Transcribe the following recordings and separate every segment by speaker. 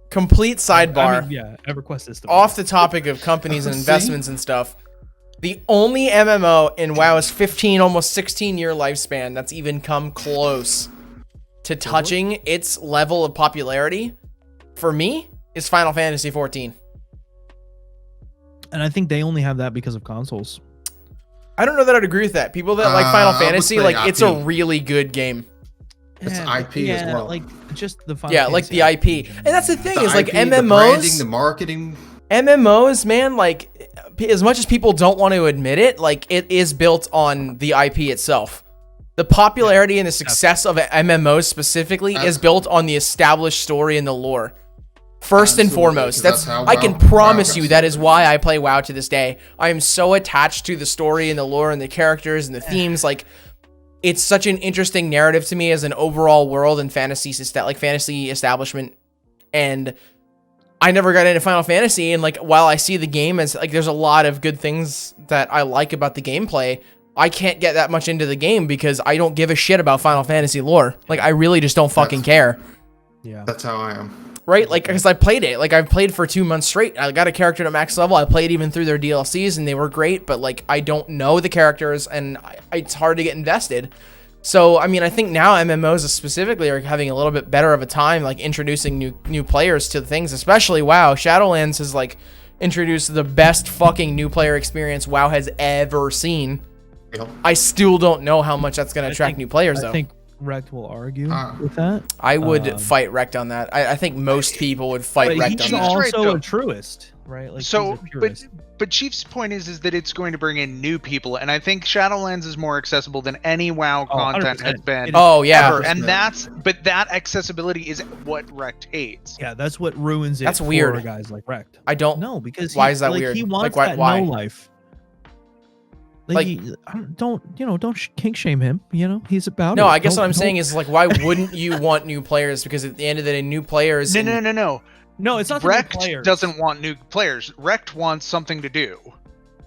Speaker 1: Complete sidebar.
Speaker 2: I mean, yeah, EverQuest is
Speaker 1: off the topic of companies and investments and stuff. The only MMO in WoW's 15, almost 16-year lifespan that's even come close to touching its level of popularity, for me, is Final Fantasy 14.
Speaker 2: And I think they only have that because of consoles.
Speaker 1: I don't know that I'd agree with that. People that like Final Fantasy, like,
Speaker 3: IP.
Speaker 1: it's a really good game.
Speaker 3: It's IP as well.
Speaker 2: Like just the Final
Speaker 1: like the
Speaker 2: Fantasy
Speaker 1: IP. And that's the thing, is like
Speaker 3: IP,
Speaker 1: MMOs,
Speaker 3: the branding, the marketing.
Speaker 1: MMOs, man, like, as much as people don't want to admit it, like, it is built on the IP itself. The popularity and the success of MMOs specifically is built on the established story and the lore. First and foremost, that's I can promise you that is why I play WoW to this day. I am so attached to the story and the lore and the characters and the themes. Like, it's such an interesting narrative to me as an overall world and fantasy establishment. And I never got into Final Fantasy, and like, while I see the game as like, there's a lot of good things that I like about the gameplay, I can't get that much into the game because I don't give a shit about Final Fantasy lore. Like, I really just don't fucking care.
Speaker 2: Yeah,
Speaker 3: that's how I am.
Speaker 1: Right? Like, because I played it. Like, I've played for 2 months straight. I got a character to max level. I played even through their DLCs, and they were great. But like, I don't know the characters, and it's hard to get invested. So, I mean, I think now MMOs specifically are having a little bit better of a time, like, introducing new players to things, especially WoW. Shadowlands has, like, introduced the best fucking new player experience WoW has ever seen.
Speaker 3: Yep.
Speaker 1: I still don't know how much that's going to attract new players, though.
Speaker 2: I think Rekt will argue with that.
Speaker 1: I would fight Rekt on that. I think most people would fight Rekt on that.
Speaker 2: He's also a truist, right? Like,
Speaker 4: so, but Chief's point is that it's going to bring in new people, and I think Shadowlands is more accessible than any WoW content has been.
Speaker 1: Oh yeah,
Speaker 4: ever. And that accessibility is what Rekt hates.
Speaker 2: Yeah, that's what ruins it.
Speaker 1: That's weird
Speaker 2: for guys like Rekt.
Speaker 1: I don't
Speaker 2: know because
Speaker 1: why is that weird?
Speaker 2: He wants
Speaker 1: like, why?
Speaker 2: no life. Like, don't kink shame him. You know, he's about.
Speaker 1: No, I guess what I'm saying is, like, why wouldn't you want new players? Because at the end of the day, new players.
Speaker 4: No,
Speaker 2: it's not.
Speaker 4: Rekt doesn't want new players. Rekt wants something to do.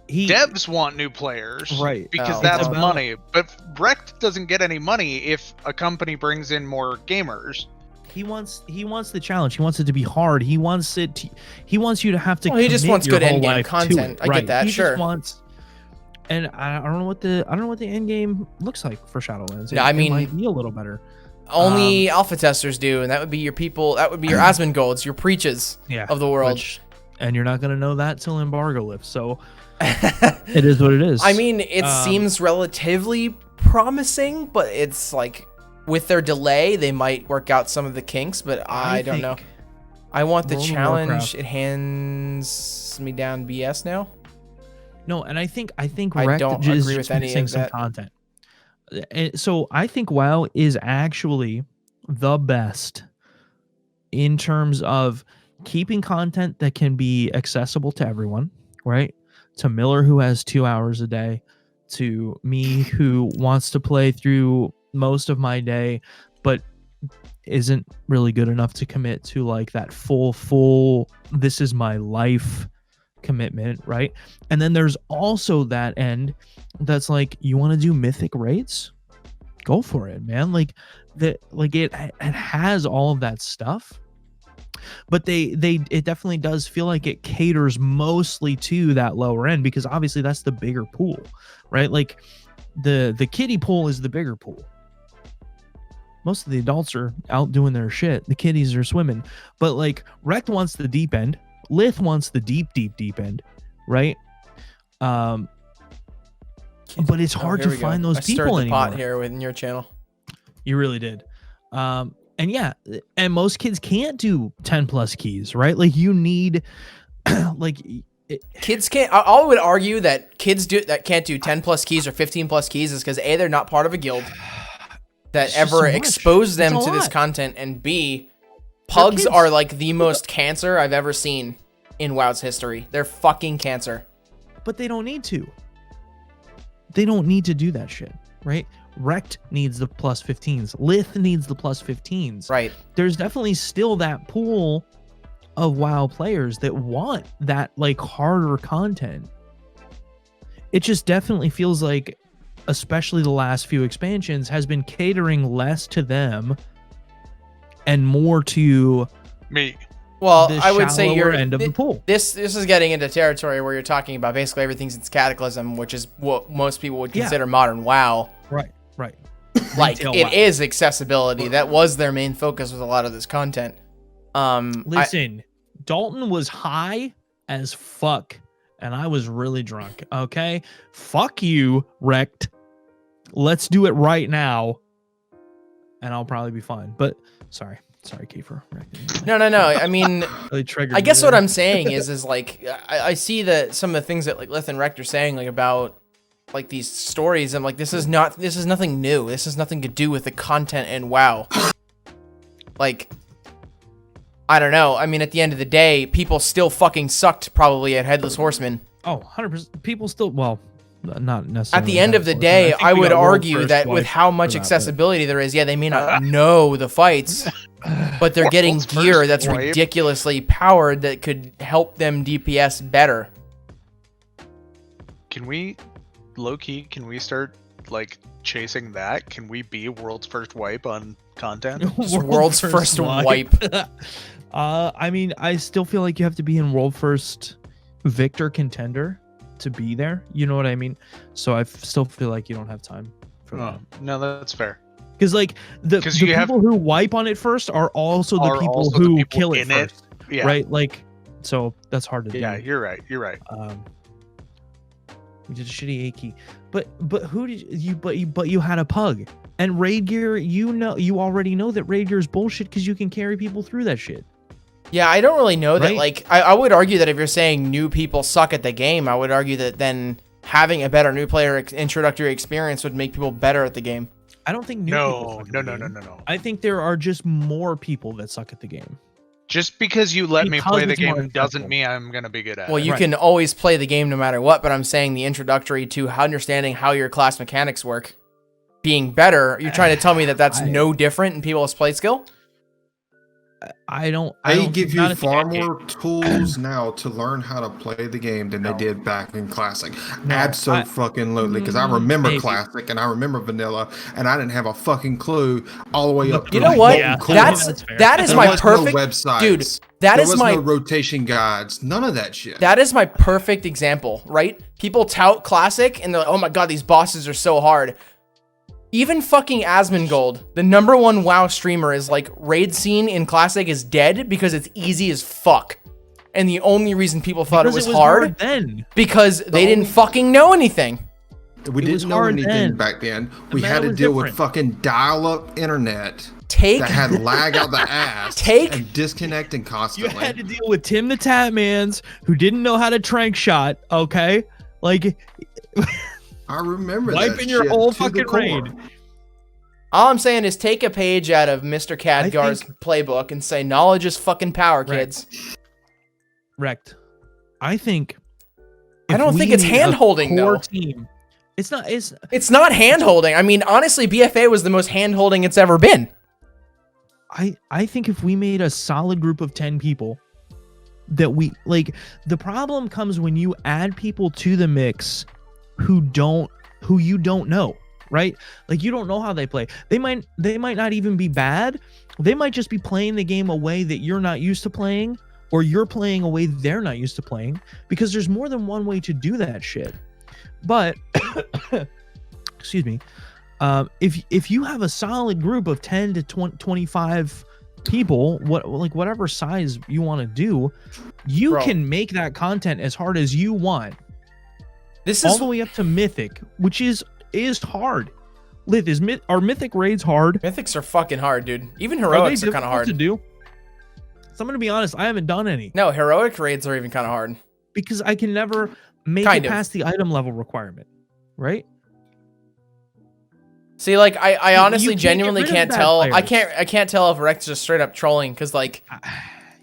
Speaker 4: Devs want new players,
Speaker 2: right?
Speaker 4: Because that's money. But Rekt doesn't get any money if a company brings in more gamers.
Speaker 2: He wants the challenge. He wants it to be hard. He wants you to have to.
Speaker 1: Well, he just wants good end game content. I get that.
Speaker 2: He
Speaker 1: sure.
Speaker 2: Just wants. And I don't know what the end game looks like for Shadowlands.
Speaker 1: Yeah, I mean,
Speaker 2: it might be a little better.
Speaker 1: Only alpha testers do, and that would be your people. That would be your Asmongold's, your preaches of the world.
Speaker 2: And you're not gonna know that till embargo lifts. So it is what it is.
Speaker 1: I mean, it seems relatively promising, but it's like, with their delay, they might work out some of the kinks. But I don't know. I want the challenge. It hands me down BS now.
Speaker 2: No, and I think
Speaker 1: I don't agree with any of that
Speaker 2: content. So I think WoW is actually the best in terms of keeping content that can be accessible to everyone, right? To Miller, who has 2 hours a day, to me, who wants to play through most of my day, but isn't really good enough to commit to like that full this is my life commitment, right? And then there's also that end that's like, you want to do mythic raids, go for it, man. Like it has all of that stuff, but it definitely does feel like it caters mostly to that lower end, because obviously that's the bigger pool, right? Like the kiddie pool is the bigger pool. Most of the adults are out doing their shit, the kiddies are swimming, but like Rekt wants the deep end, Lith wants the deep end, right? But it's hard to find those people anymore.
Speaker 1: I stirred the pot here within your channel.
Speaker 2: You really did. And yeah, and most kids can't do 10 plus keys, right? Like, you need
Speaker 1: kids can't. I would argue that kids that can't do 10 plus keys or 15 plus keys is because A, they're not part of a guild that ever exposed them to this content, and B, pugs are like the most cancer I've ever seen in WoW's history. They're fucking cancer.
Speaker 2: But they don't need to. They don't need to do that shit, right? Rekt needs the plus 15s. Lith needs the plus 15s.
Speaker 1: Right.
Speaker 2: There's definitely still that pool of WoW players that want that like harder content. It just definitely feels like, especially the last few expansions, has been catering less to them and more to
Speaker 4: Me.
Speaker 1: Well,
Speaker 2: the
Speaker 1: I would say
Speaker 2: shallower
Speaker 1: you're
Speaker 2: end of the pool.
Speaker 1: This is getting into territory where you're talking about basically everything's its Cataclysm, which is what most people would consider modern WoW.
Speaker 2: Right.
Speaker 1: Like
Speaker 2: Retail
Speaker 1: it
Speaker 2: WoW.
Speaker 1: is accessibility. That was their main focus with a lot of this content.
Speaker 2: Listen, Dalton was high as fuck, and I was really drunk. Okay, fuck you, Wrecked. Let's do it right now, and I'll probably be fine. But sorry, Kiefer.
Speaker 1: No. I mean,
Speaker 2: Really triggered
Speaker 1: I guess
Speaker 2: me
Speaker 1: what
Speaker 2: there.
Speaker 1: I'm saying is like I see that some of the things that like Lith and Rect are saying like about like these stories. I'm like, this is nothing new. This has nothing to do with the content in WoW. Like, I don't know. I mean, at the end of the day, people still fucking sucked probably at Headless Horseman.
Speaker 2: Oh, 100%. People still, well, not necessarily.
Speaker 1: At the end of the day, I would argue that with how much accessibility there is, yeah, they may not know the fights, but they're getting
Speaker 4: World's
Speaker 1: gear
Speaker 4: first
Speaker 1: that's
Speaker 4: wipe.
Speaker 1: ridiculously powered that could help them DPS better.
Speaker 4: Can we, low key? Can we start like chasing that? Can we be world's first wipe on content?
Speaker 1: World's first wipe.
Speaker 2: I mean, I still feel like you have to be in world first victor contender to be there. You know what I mean? So I still feel like you don't have time for that.
Speaker 4: No, that's fair.
Speaker 2: Because like the
Speaker 4: you
Speaker 2: people who wipe on it first are also the people who kill it first,
Speaker 4: Yeah.
Speaker 2: right? Like, so that's hard to do.
Speaker 4: Yeah, you're right. You're right.
Speaker 2: We did a shitty A key, but who did you? But you had a pug and raid gear. You already know that raid gear is bullshit because you can carry people through that shit.
Speaker 1: Yeah, I don't really know that.
Speaker 2: Right?
Speaker 1: Like, I would argue that if you're saying new people suck at the game, I would argue that then having a better new player introductory experience would make people better at the game.
Speaker 2: I don't think new people suck at the game.
Speaker 4: No.
Speaker 2: I think there are just more people that suck at the game.
Speaker 4: Just because you let me play the
Speaker 2: it's more
Speaker 4: game doesn't
Speaker 2: accessible.
Speaker 4: mean I'm gonna be good at
Speaker 1: Well,
Speaker 4: it.
Speaker 1: you can always play the game no matter what, but I'm saying the introductory to understanding how your class mechanics work being better, you're trying to tell me that that's no different in people's play skill?
Speaker 2: I don't.
Speaker 3: They give you
Speaker 2: not at the
Speaker 3: far
Speaker 2: end game.
Speaker 3: more tools now to learn how to play the game than they did back in Classic.
Speaker 2: No,
Speaker 3: Absolutely, because I remember
Speaker 2: maybe.
Speaker 3: Classic and I remember Vanilla, and I didn't have a fucking clue all the way up.
Speaker 1: You
Speaker 3: to
Speaker 1: know what?
Speaker 2: Yeah.
Speaker 3: Core.
Speaker 2: That's fair.
Speaker 1: That is
Speaker 3: There
Speaker 1: my
Speaker 3: was
Speaker 1: perfect
Speaker 3: no websites.
Speaker 1: dude. That
Speaker 3: there
Speaker 1: is
Speaker 3: was
Speaker 1: my
Speaker 3: no rotation guides. None of that shit.
Speaker 1: That is my perfect example, right? People tout Classic and they're like, oh my god, these bosses are so hard. Even fucking Asmongold, the #1 WoW streamer, is like, raid scene in Classic is dead because it's easy as fuck. And the only reason people thought
Speaker 2: Because
Speaker 1: it was hard
Speaker 2: then.
Speaker 1: because they didn't fucking know anything.
Speaker 3: We
Speaker 2: It was
Speaker 3: didn't know
Speaker 2: hard
Speaker 3: anything
Speaker 2: then.
Speaker 3: back then.
Speaker 2: The
Speaker 3: We had
Speaker 2: meta
Speaker 3: to
Speaker 2: was
Speaker 3: deal
Speaker 2: different.
Speaker 3: with fucking dial-up internet
Speaker 1: Take
Speaker 3: that had lag out the ass
Speaker 1: Take-
Speaker 3: and disconnecting
Speaker 2: You
Speaker 3: constantly.
Speaker 2: had to deal with Tim the Tatmans, who didn't know how to trank shot. Okay, like
Speaker 3: I remember
Speaker 2: wiping
Speaker 3: that
Speaker 2: your
Speaker 3: shit
Speaker 2: whole
Speaker 3: to the
Speaker 2: fucking
Speaker 3: core.
Speaker 2: raid.
Speaker 1: all I'm saying is take a page out of Mr. Khadgar's playbook and say knowledge is fucking power,
Speaker 2: Right.
Speaker 1: kids.
Speaker 2: Wrecked. I think.
Speaker 1: I
Speaker 2: if
Speaker 1: don't
Speaker 2: we
Speaker 1: think it's
Speaker 2: made a
Speaker 1: hand-holding,
Speaker 2: core
Speaker 1: though.
Speaker 2: Team, it's not.
Speaker 1: It's not hand-holding. I mean, honestly, BFA was the most hand-holding it's ever been.
Speaker 2: I think if we made a solid group of 10 people that we like, the problem comes when you add people to the mix who you don't know, right? Like, you don't know how they play. They might not even be bad. They might just be playing the game a way that you're not used to playing, or you're playing a way they're not used to playing, because there's more than one way to do that shit. But excuse me. If you have a solid group of 10 to 25 people, whatever size you want to do, you
Speaker 1: Bro.
Speaker 2: can make that content as hard as you want,
Speaker 1: This
Speaker 2: all
Speaker 1: is
Speaker 2: the way up to Mythic, which is hard. Lith, are Mythic raids hard?
Speaker 1: Mythics are fucking hard, dude. Even
Speaker 2: Are they
Speaker 1: heroics are kind
Speaker 2: difficult
Speaker 1: of hard.
Speaker 2: to do? So I'm gonna be honest, I haven't done any
Speaker 1: No, heroic raids are even kind of hard.
Speaker 2: because I can never make
Speaker 1: Kind
Speaker 2: it
Speaker 1: of.
Speaker 2: past the item level requirement, right?
Speaker 1: See, like I
Speaker 2: You
Speaker 1: honestly
Speaker 2: can't get
Speaker 1: genuinely
Speaker 2: rid of
Speaker 1: can't
Speaker 2: bad
Speaker 1: tell. I
Speaker 2: players.
Speaker 1: can't tell if Rex is just straight up trolling, because like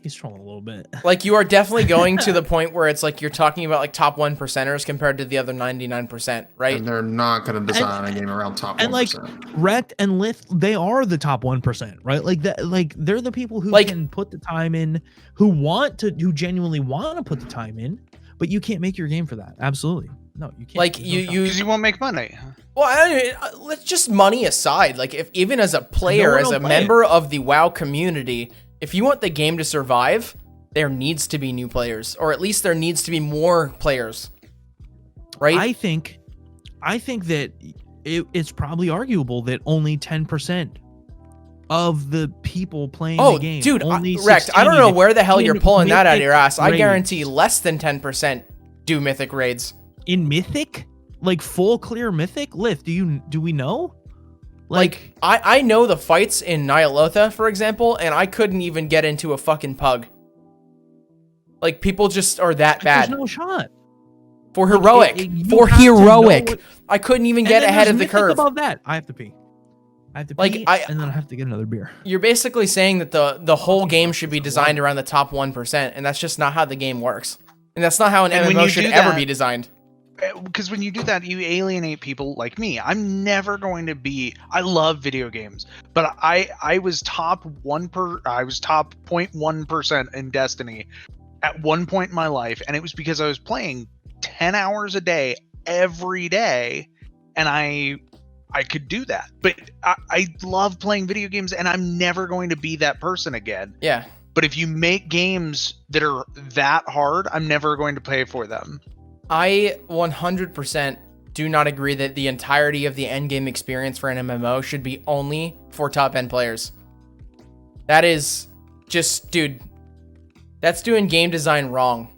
Speaker 2: He's trolling a little bit.
Speaker 1: you are definitely going to the point where it's like you're talking about like top 1%ers compared to the other 99%, right?
Speaker 3: And they're not going to design a game around top 1%.
Speaker 2: And like Rekt and Lith, they are the top 1%, right? Like that, like they're the people who
Speaker 1: Like-
Speaker 2: can put the time in, who genuinely want to put the time in, but you can't make your game for that. Absolutely. No, you can't.
Speaker 1: Like
Speaker 2: There's no shot.
Speaker 4: Because you won't make money.
Speaker 1: Well, let's just money aside. Like, if even as a player,
Speaker 2: one
Speaker 1: as
Speaker 2: will
Speaker 1: a
Speaker 2: play it.
Speaker 1: member of the WoW community, If you want the game to survive, there needs to be new players, or at least there needs to be more players. Right?
Speaker 2: I think that it's probably arguable that only 10% of the people playing the game.
Speaker 1: Dude,
Speaker 2: only
Speaker 1: Rect, I don't know where the hell you're pulling that out of your ass. I
Speaker 2: raids.
Speaker 1: guarantee less than 10% do mythic raids.
Speaker 2: In mythic, like full clear mythic. Lith, do we know?
Speaker 1: Like I know the fights in Nyalotha, for example, and I couldn't even get into a fucking pug. Like, people just are that bad.
Speaker 2: There's no shot.
Speaker 1: For heroic. I couldn't even get ahead of the curve.
Speaker 2: Above that, I have to pee. And then I have to get another beer.
Speaker 1: You're basically saying that the whole game should be designed around the top 1%, and that's just not how the game works. And that's not how an MMO should ever be designed.
Speaker 4: Because when you do that, you alienate people like me. I'm never going to be. I love video games, but I was top 0.1% in Destiny at one point in my life, and it was because I was playing 10 hours a day every day, and I could do that. But I love playing video games, and I'm never going to be that person again.
Speaker 1: Yeah.
Speaker 4: But if you make games that are that hard, I'm never going to pay for them.
Speaker 1: I 100% do not agree that the entirety of the endgame experience for an MMO should be only for top end players. That is just, dude, that's doing game design wrong.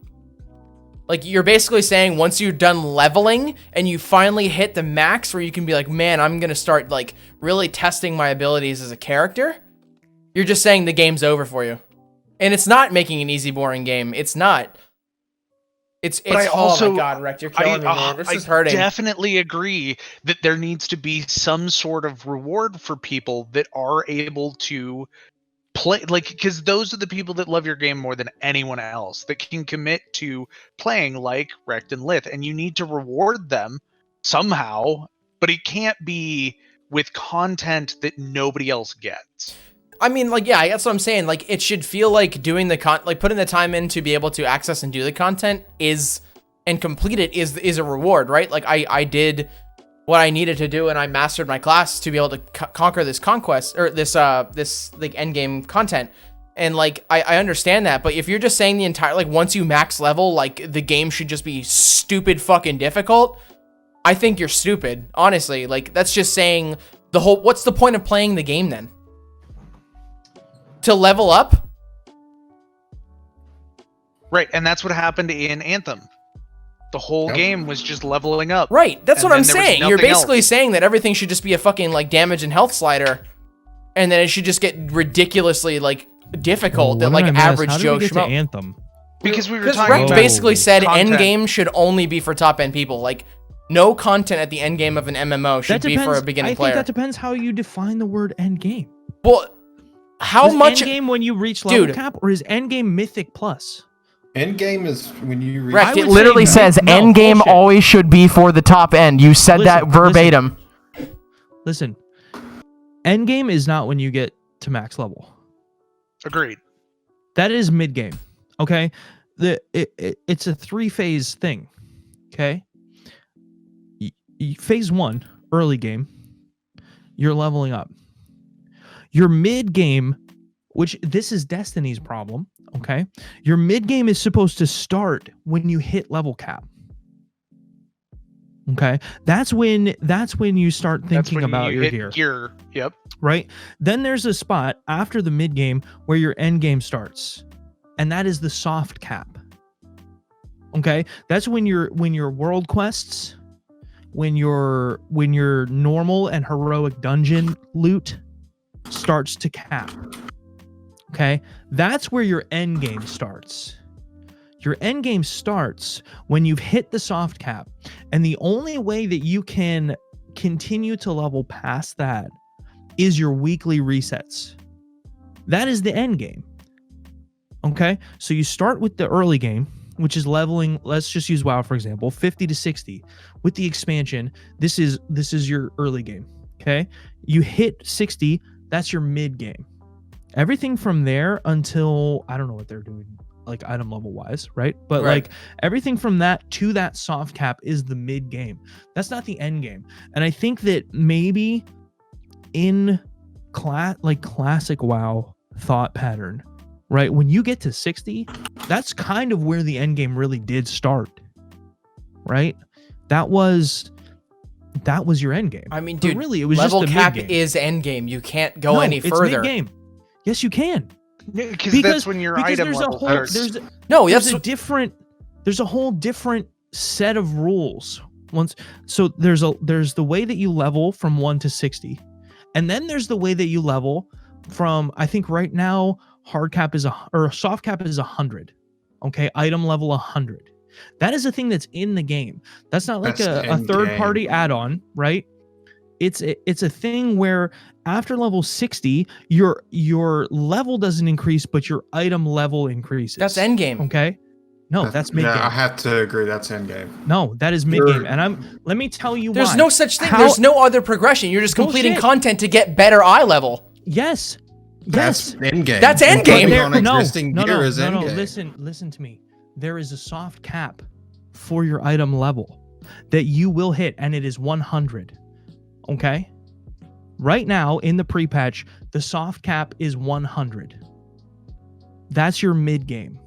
Speaker 1: Like, you're basically saying once you're done leveling and you finally hit the max where you can be like, man, I'm going to start like really testing my abilities as a character. You're just saying the game's over for you. And it's not making an easy, boring game. It's not. It's oh my God, Rect, you're killing me, man. This is hurting.
Speaker 4: I definitely agree that there needs to be some sort of reward for people that are able to play, like, because those are the people that love your game more than anyone else, that can commit to playing like Rect and Lith, and you need to reward them somehow, but it can't be with content that nobody else gets.
Speaker 1: I mean, like, yeah, that's what I'm saying. Like, it should feel like doing the like putting the time in to be able to access and do the content and complete it is a reward, right? Like, I did what I needed to do, and I mastered my class to be able to conquer this conquest, or this like end game content. And like, I understand that, but if you're just saying the entire, like, once you max level, like, the game should just be stupid fucking difficult, I think you're stupid, honestly. Like, that's just saying what's the point of playing the game then? To level up?
Speaker 4: Right, and that's what happened in Anthem. The whole game was just leveling up.
Speaker 1: Right, that's what I'm saying. You're basically saying that everything should just be a fucking, like, damage and health slider, and then it should just get ridiculously, like, difficult that, like, average Joe Schmo.
Speaker 2: Anthem?
Speaker 4: Because we were talking
Speaker 1: Rect
Speaker 4: about
Speaker 1: basically said
Speaker 4: content.
Speaker 1: endgame should only be for top end people. Like, no content at the end game of an MMO should be for a beginning player.
Speaker 2: I think that depends how you define the word end game.
Speaker 1: Well, how much
Speaker 2: endgame when you reach level cap, or is endgame mythic plus?
Speaker 3: Endgame is when you reach.
Speaker 1: Rect, it literally says endgame always should be for the top end. You said that verbatim.
Speaker 2: Listen, endgame is not when you get to max level.
Speaker 4: Agreed.
Speaker 2: That is mid game. Okay, it's a 3-phase thing. Okay, phase 1, early game, you're leveling up. Your mid game, which this is Destiny's problem, okay? Your mid game is supposed to start when you hit level cap. Okay? That's when you start thinking about your gear.
Speaker 4: Yep.
Speaker 2: Right? Then there's a spot after the mid game where your end game starts. And that is the soft cap. Okay? That's when your world quests, when your normal and heroic dungeon loot starts to cap. Okay, that's where your end game starts. Your end game starts when you've hit the soft cap, and the only way that you can continue to level past that is your weekly resets. That is the end game. Okay, so you start with the early game, which is leveling. Let's just use WoW for example, 50 to 60. With the expansion, this is your early game. Okay, you hit 60. That's your mid game. Everything from there until, I don't know what they're doing, like item level wise, right? But like everything from that to that soft cap is the mid game. That's not the end game. And I think that maybe in classic WoW thought pattern, right? When you get to 60, that's kind of where the end game really did start, right? That was your end game.
Speaker 1: I mean,
Speaker 2: But
Speaker 1: dude,
Speaker 2: really, it was
Speaker 1: level
Speaker 2: just the
Speaker 1: cap
Speaker 2: mid-game.
Speaker 1: is end game. You can't go
Speaker 2: No,
Speaker 1: any
Speaker 2: it's
Speaker 1: further.
Speaker 2: mid-game. Yes, you can.
Speaker 4: Because that's when your item
Speaker 2: there's a
Speaker 4: level
Speaker 2: whole
Speaker 4: starts.
Speaker 2: there's a whole different set of rules. There's the way that you level from 1 to 60, and then there's the way that you level from, I think right now hard cap is soft cap is 100. Okay, item level 100. That is a thing that's in the game. That's not like a third party add-on, right? It's a thing where after level 60, your level doesn't increase, but your item level increases.
Speaker 1: That's end game.
Speaker 2: Okay. No, that's mid game.
Speaker 3: Yeah, I have to agree. That's end game.
Speaker 2: No, that is mid game. And let me tell you
Speaker 1: There's
Speaker 2: why.
Speaker 1: no such thing. There's no other progression. You're just completing content to get better eye level.
Speaker 2: Yes.
Speaker 3: That's end game.
Speaker 1: That's end game.
Speaker 3: Putting on existing gear is end game.
Speaker 2: Listen to me. There is a soft cap for your item level that you will hit, and it is 100. Okay? Right now, in the pre-patch, the soft cap is 100. That's your mid-game.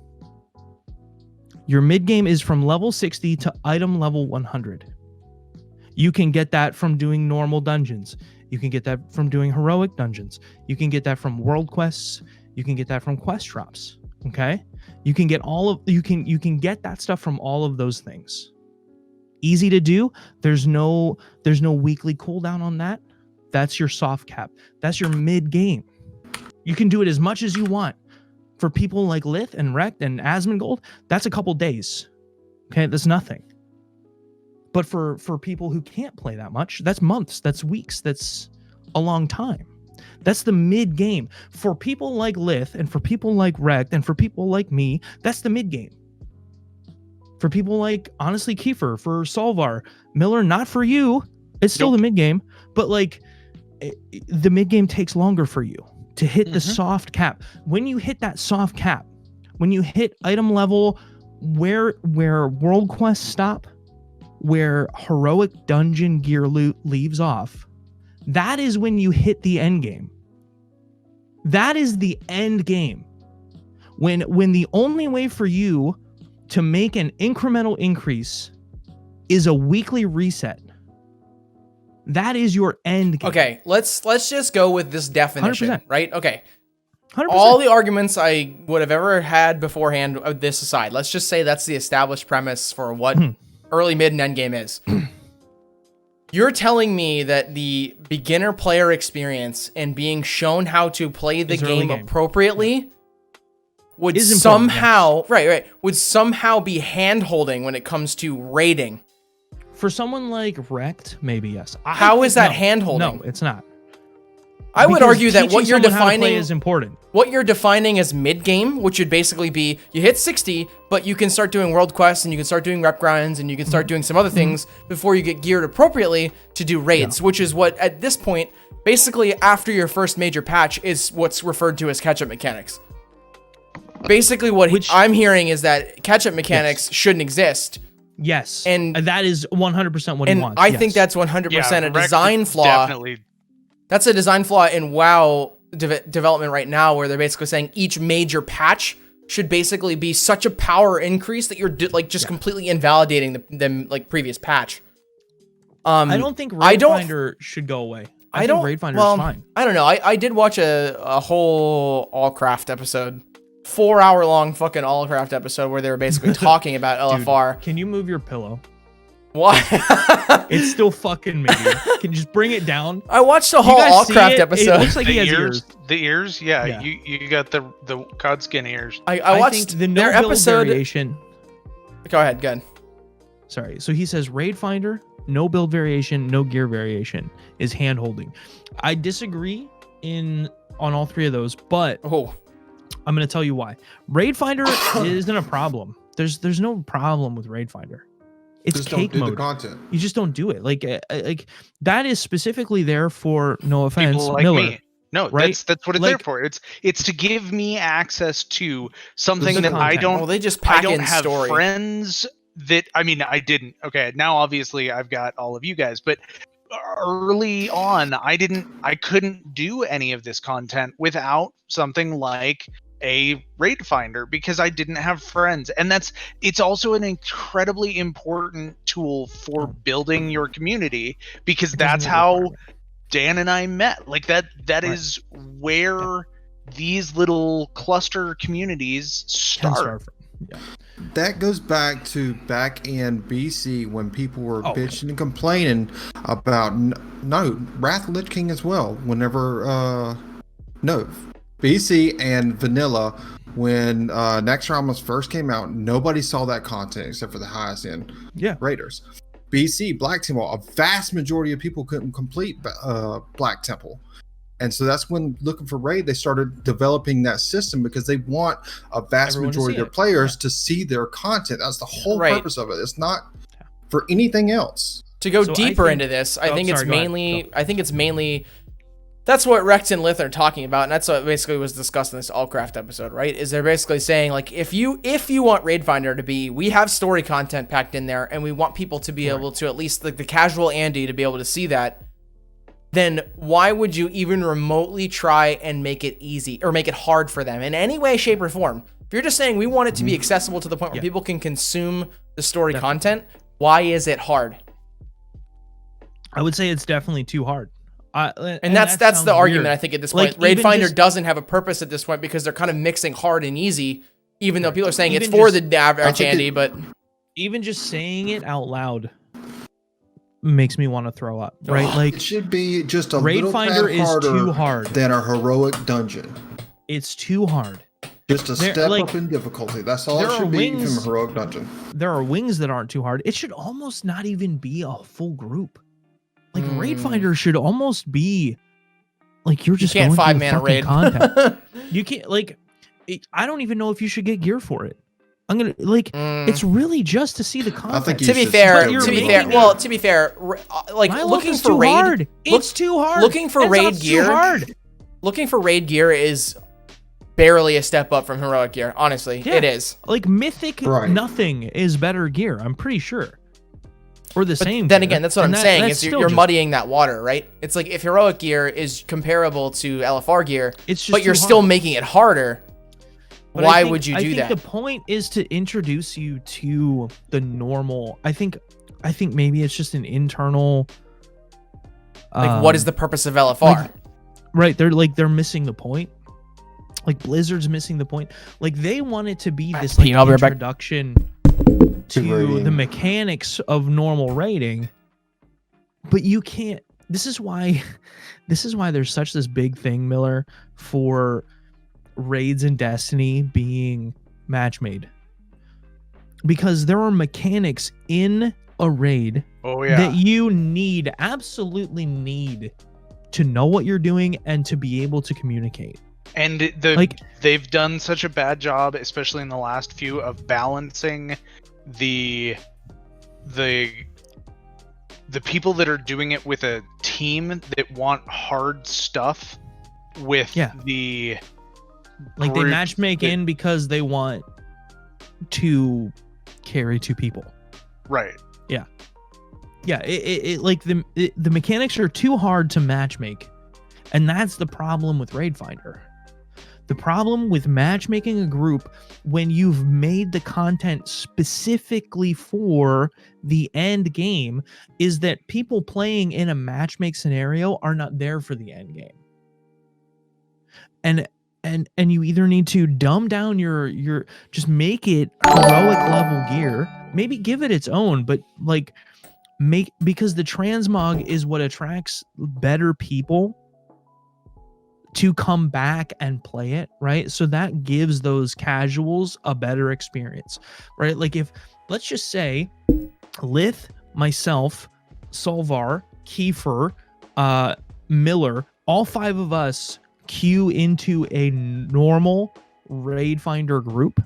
Speaker 2: Your mid-game is from level 60 to item level 100. You can get that from doing normal dungeons. You can get that from doing heroic dungeons. You can get that from world quests. You can get that from quest drops. Okay? You can get you can get that stuff from all of those things. Easy to do. There's no weekly cooldown on that. That's your soft cap. That's your mid game. You can do it as much as you want. For people like Lith and Rekt and Asmongold, that's a couple days. Okay, that's nothing. But for people who can't play that much, that's months, that's weeks, that's a long time. That's the mid game. For people like Lith and for people like Rekt and for people like me, that's the mid game. For people like, honestly, Kiefer, for Solvar, Miller, not for you. It's still the mid game, but like the mid game takes longer for you to hit the soft cap. When you hit that soft cap, when you hit item level where world quests stop, where heroic dungeon gear loot leaves off, that is when you hit the end game. That is the end game. When the only way for you to make an incremental increase is a weekly reset. That is your end game.
Speaker 1: Okay, let's just go with this definition,
Speaker 2: 100%.
Speaker 1: right? Okay.
Speaker 2: 100%.
Speaker 1: All the arguments I would have ever had beforehand of this aside, let's just say that's the established premise for what early, mid, and end game is. You're telling me that the beginner player experience and being shown how to play the game appropriately would somehow, would somehow be hand-holding when it comes to rating.
Speaker 2: For someone like Rekt, maybe yes.
Speaker 1: How is that hand-holding?
Speaker 2: No, it's not.
Speaker 1: I would argue that what you're defining
Speaker 2: is important.
Speaker 1: What you're defining as mid-game, which would basically be you hit 60, but you can start doing world quests and you can start doing rep grinds and you can start doing some other things before you get geared appropriately to do raids, which is what at this point, basically after your first major patch, is what's referred to as catch-up mechanics. Basically what I'm hearing is that catch-up mechanics shouldn't exist.
Speaker 2: Yes,
Speaker 1: and
Speaker 2: that is 100% what he wants.
Speaker 1: I think that's 100% a design flaw.
Speaker 4: Definitely.
Speaker 1: That's a design flaw in WoW development right now, where they're basically saying each major patch should basically be such a power increase that you're just completely invalidating the like previous patch.
Speaker 2: I don't think Raid Finder should go away. I think Raid Finder is fine.
Speaker 1: I don't know. I did watch a whole Allcraft episode. 4-hour long fucking Allcraft episode where they were basically talking about LFR.
Speaker 2: Dude, can you move your pillow?
Speaker 1: Why?
Speaker 2: It's still fucking me. Can you just bring it down?
Speaker 1: I watched the whole Allcraft episode.
Speaker 2: It looks like he has ears.
Speaker 4: The ears? Yeah. You got the cod skin ears.
Speaker 1: I watched
Speaker 2: the
Speaker 1: their episode.
Speaker 2: Variation.
Speaker 1: Go ahead, good.
Speaker 2: Sorry. So he says Raid Finder, no build variation, no gear variation is hand holding. I disagree on all three of those, but I'm going to tell you why. Raid Finder isn't a problem. There's no problem with Raid Finder. It's
Speaker 3: just
Speaker 2: cake
Speaker 3: don't do
Speaker 2: mode.
Speaker 3: The content.
Speaker 2: You just don't do it. Like that is specifically there for, no offense,
Speaker 4: people like
Speaker 2: Miller.
Speaker 4: Me. No,
Speaker 2: right?
Speaker 4: That's what it's there for. It's to give me access to something that I don't.
Speaker 1: Well, they just pack
Speaker 4: I don't
Speaker 1: in
Speaker 4: have
Speaker 1: story.
Speaker 4: friends that I didn't. Okay, now obviously I've got all of you guys, but early on I couldn't do any of this content without something like a raid finder because I didn't have friends. And it's also an incredibly important tool for building your community, because that's how Dan and I met. Like that is where these little cluster communities start.
Speaker 3: That goes back in BC when people were bitching and complaining about Wrath of Lich King as well. Whenever BC and Vanilla, when Naxxramas first came out, nobody saw that content except for the highest end raiders. BC Black Temple, a vast majority of people couldn't complete Black Temple. And so that's when, looking for raid, they started developing that system, because they want a vast majority of their players to see their content. That's the whole purpose of it. It's not for anything else.
Speaker 1: To go deeper into this, I think it's mainly that's what Rex and Lith are talking about, and that's what basically was discussed in this Allcraft episode, right? Is they're basically saying, like, if you want Raid Finder to be, we have story content packed in there, and we want people to be able to, at least like the casual Andy, to be able to see that, then why would you even remotely try and make it easy or make it hard for them in any way, shape, or form? If you're just saying we want it to be accessible to the point where people can consume the story content, why is it hard?
Speaker 2: I would say it's definitely too hard.
Speaker 1: And that's the argument, I think, at this point. Raid Finder doesn't have a purpose at this point, because they're kind of mixing hard and easy, even though people are saying it's for the average Andy, but
Speaker 2: even just saying it out loud makes me want to throw up, right? Like,
Speaker 3: it should be just a
Speaker 2: Raid
Speaker 3: little
Speaker 2: Finder
Speaker 3: bit
Speaker 2: is
Speaker 3: harder
Speaker 2: too hard
Speaker 3: than a heroic dungeon.
Speaker 2: It's too hard.
Speaker 3: Just a step up in difficulty. That's all it should be from a heroic dungeon.
Speaker 2: There are wings that aren't too hard. It should almost not even be a full group. Like, Raid Finder should almost be like you're just going through 5-mana raid content. You can't, like, I don't even know if you should get gear for it. I'm gonna it's really just to see the content.
Speaker 1: To be fair, like, looking for raid,
Speaker 2: it's too hard.
Speaker 1: Looking for raid gear is barely a step up from heroic gear. Honestly, it is.
Speaker 2: Like, mythic, nothing is better gear. I'm pretty sure. Or the same.
Speaker 1: Then again, that's what I'm saying. Is you're muddying that water, right? It's like if heroic gear is comparable to LFR gear, but you're still making it harder. Why would you do that?
Speaker 2: I think the point is to introduce you to the normal. I think maybe it's just an internal.
Speaker 1: Like, what is the purpose of LFR?
Speaker 2: They're missing the point. Like, Blizzard's missing the point. Like, they want it to be this introduction to the mechanics of normal raiding, but you can't. This is why there's such this big thing, Miller, for raids in Destiny being match made, because there are mechanics in a raid that you absolutely need to know what you're doing and to be able to communicate.
Speaker 4: And they've done such a bad job, especially in the last few, of balancing the people that are doing it with a team that want hard stuff with the
Speaker 2: they matchmake in because they want to carry 2 people.
Speaker 4: Right.
Speaker 2: Yeah. The mechanics are too hard to matchmake, and that's the problem with Raid Finder. The problem with matchmaking a group when you've made the content specifically for the end game is that people playing in a matchmake scenario are not there for the end game. And you either need to dumb down your just make it heroic level gear, maybe give it its own, but like because the transmog is what attracts better people to come back and play it, right? So that gives those casuals a better experience, right? Like, if, let's just say, Lith, myself, Solvar, Kiefer, Miller, all 5 of us queue into a normal Raid Finder group,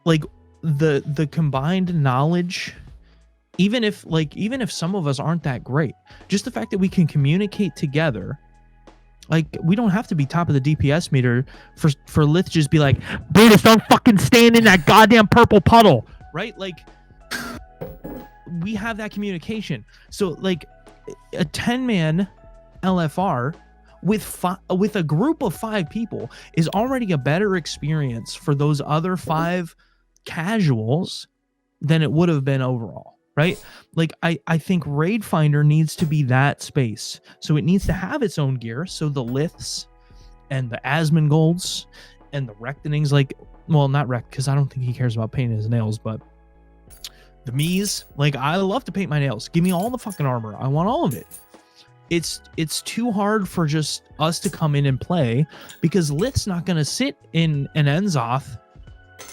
Speaker 2: like, the combined knowledge, even if some of us aren't that great, just the fact that we can communicate together. Like, we don't have to be top of the DPS meter for Lith to just be like, Brutus, don't fucking stand in that goddamn purple puddle, right? Like, we have that communication. So, like, a 10-man LFR with a group of 5 people is already a better experience for those other 5 casuals than it would have been overall, right? Like I think Raid Finder needs to be that space. So it needs to have its own gear. So the Liths and the Asmongold's and the Rectonings, like, well, not Rect, because I don't think he cares about painting his nails, but the Mies, like, I love to paint my nails. Give me all the fucking armor. I want all of it. It's too hard for just us to come in and play because Lith's not going to sit in an Enzoth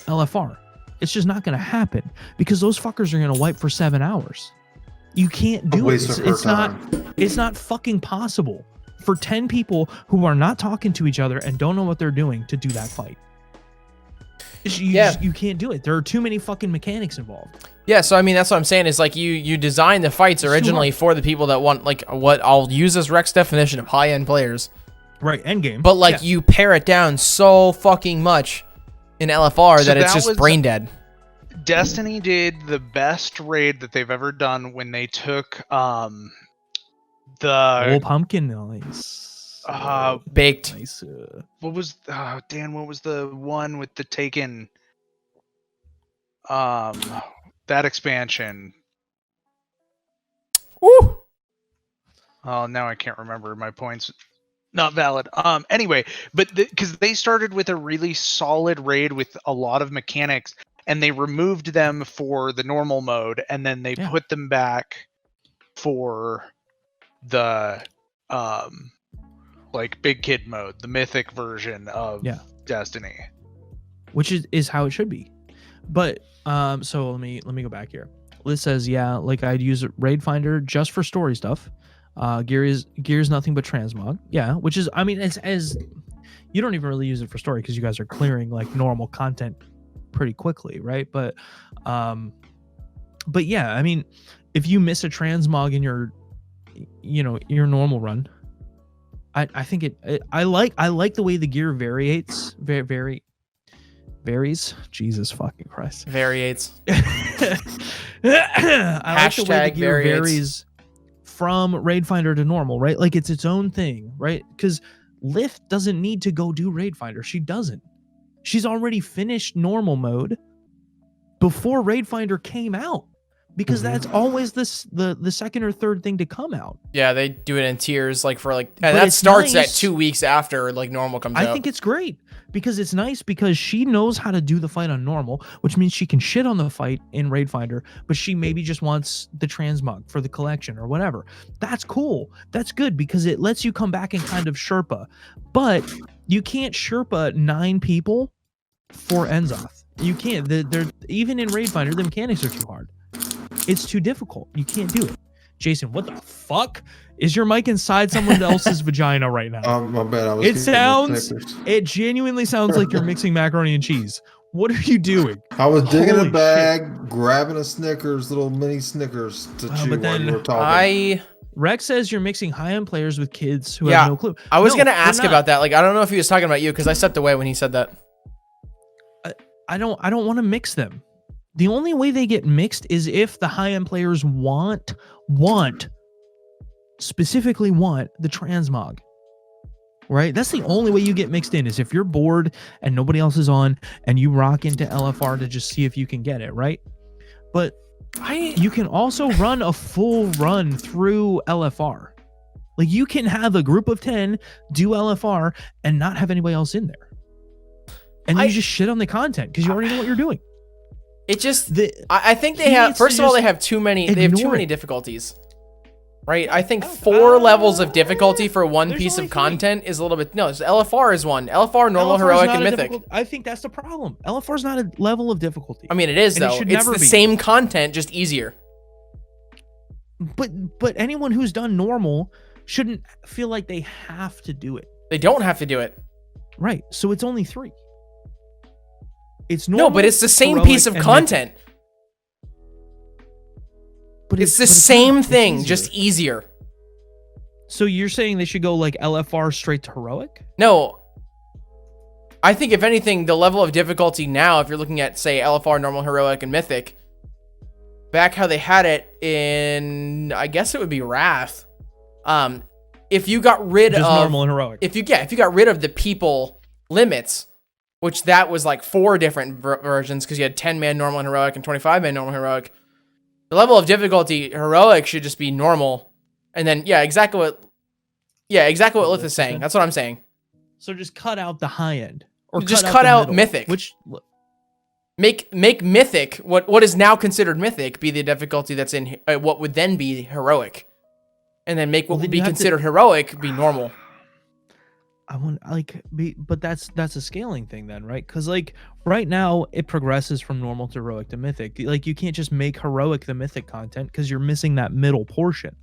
Speaker 2: LFR. It's just not going to happen because those fuckers are going to wipe for 7 hours. You can't do it. It's not fucking possible for 10 people who are not talking to each other and don't know what they're doing to do that fight. You can't do it. There are too many fucking mechanics involved.
Speaker 1: Yeah, so I mean that's what I'm saying is like you designed the fights originally for the people that want like what I'll use as Rex's definition of high-end players.
Speaker 2: Right, endgame.
Speaker 1: But like you pare it down so fucking much in LFR that it's just brain dead.
Speaker 4: Destiny did the best raid that they've ever done when they took the
Speaker 2: old pumpkin noise.
Speaker 1: Baked.
Speaker 2: Nice.
Speaker 4: What was Dan? What was the one with the Taken? That expansion.
Speaker 1: Woo!
Speaker 4: Oh, now I can't remember. My points not valid. Anyway, but because they started with a really solid raid with a lot of mechanics, and they removed them for the normal mode, and then they put them back for the like big kid mode, the mythic version of Destiny,
Speaker 2: which is how it should be. But so let me go back here. Liz says, yeah, like I'd use Raid Finder just for story stuff. Gear's nothing but transmog. Yeah, which is, I mean, as you don't even really use it for story because you guys are clearing like normal content pretty quickly, right? But yeah, I mean, if you miss a transmog in your normal run, I think I like the way the gear varies. Jesus fucking Christ.
Speaker 1: Variates.
Speaker 2: I like the way the gear varies from Raid Finder to normal, right? Like it's its own thing, right? Because Lith doesn't need to go do Raid Finder. She doesn't. She's already finished normal mode before Raid Finder came out. Because that's always the second or third thing to come out. Yeah,
Speaker 1: they do it in tiers, like for like, and that starts at 2 weeks after like normal comes out.
Speaker 2: I think it's great because it's nice because she knows how to do the fight on normal, which means she can shit on the fight in Raid Finder, but she maybe just wants the transmog for the collection or whatever. That's cool. That's good because it lets you come back and kind of Sherpa, but you can't Sherpa 9 people for Enzoth. You can't. They're even in Raid Finder, the mechanics are too hard. It's too difficult. You can't do it. Jason, what the fuck? Is your mic inside someone else's vagina right now?
Speaker 3: My bad.
Speaker 2: It genuinely sounds like you're mixing macaroni and cheese. What are you doing?
Speaker 3: I was digging a bag, grabbing a Snickers, little mini Snickers to chew while you were talking.
Speaker 2: Rex says you're mixing high-end players with kids who have no clue.
Speaker 1: I was going to ask about that. Like, I don't know if he was talking about you because I stepped away when he said that.
Speaker 2: I don't want to mix them. The only way they get mixed is if the high-end players specifically want the transmog, right? That's the only way you get mixed in is if you're bored and nobody else is on and you rock into LFR to just see if you can get it, right? But you can also run a full run through LFR. Like you can have a group of 10 do LFR and not have anybody else in there. And you just shit on the content because you already know what you're doing.
Speaker 1: It just, I think they have, first of all, they have too many difficulties, right? I think 4 levels of difficulty for one piece of content is a little bit, no, LFR is one. LFR, normal, heroic, and mythic.
Speaker 2: I think that's the problem. LFR is not a level of difficulty.
Speaker 1: I mean, it is, though. It's the same content, just easier.
Speaker 2: But anyone who's done normal shouldn't feel like they have to do it.
Speaker 1: They don't have to do it.
Speaker 2: Right. So it's only 3. It's normal,
Speaker 1: no, but it's the same piece of content. But it's the same thing, just easier.
Speaker 2: So you're saying they should go like LFR straight to heroic?
Speaker 1: No. I think if anything, the level of difficulty now, if you're looking at, say, LFR, normal, heroic, and mythic, back how they had it in, I guess it would be Wrath, if you got rid
Speaker 2: Just
Speaker 1: of
Speaker 2: normal and heroic.
Speaker 1: if you got rid of the people limits, which that was like 4 different versions because you had 10-man normal and heroic and 25-man normal and heroic. The level of difficulty heroic should just be normal, and then exactly what Lith is saying. That's what I'm saying.
Speaker 2: So just cut out the high end, or
Speaker 1: just cut out
Speaker 2: middle,
Speaker 1: mythic.
Speaker 2: which
Speaker 1: Make mythic what is now considered mythic be the difficulty that's in what would then be heroic, and then make what would be considered heroic be normal.
Speaker 2: I want but that's a scaling thing then, right? Because like right now it progresses from normal to heroic to mythic. Like you can't just make heroic the mythic content because you're missing that middle portion.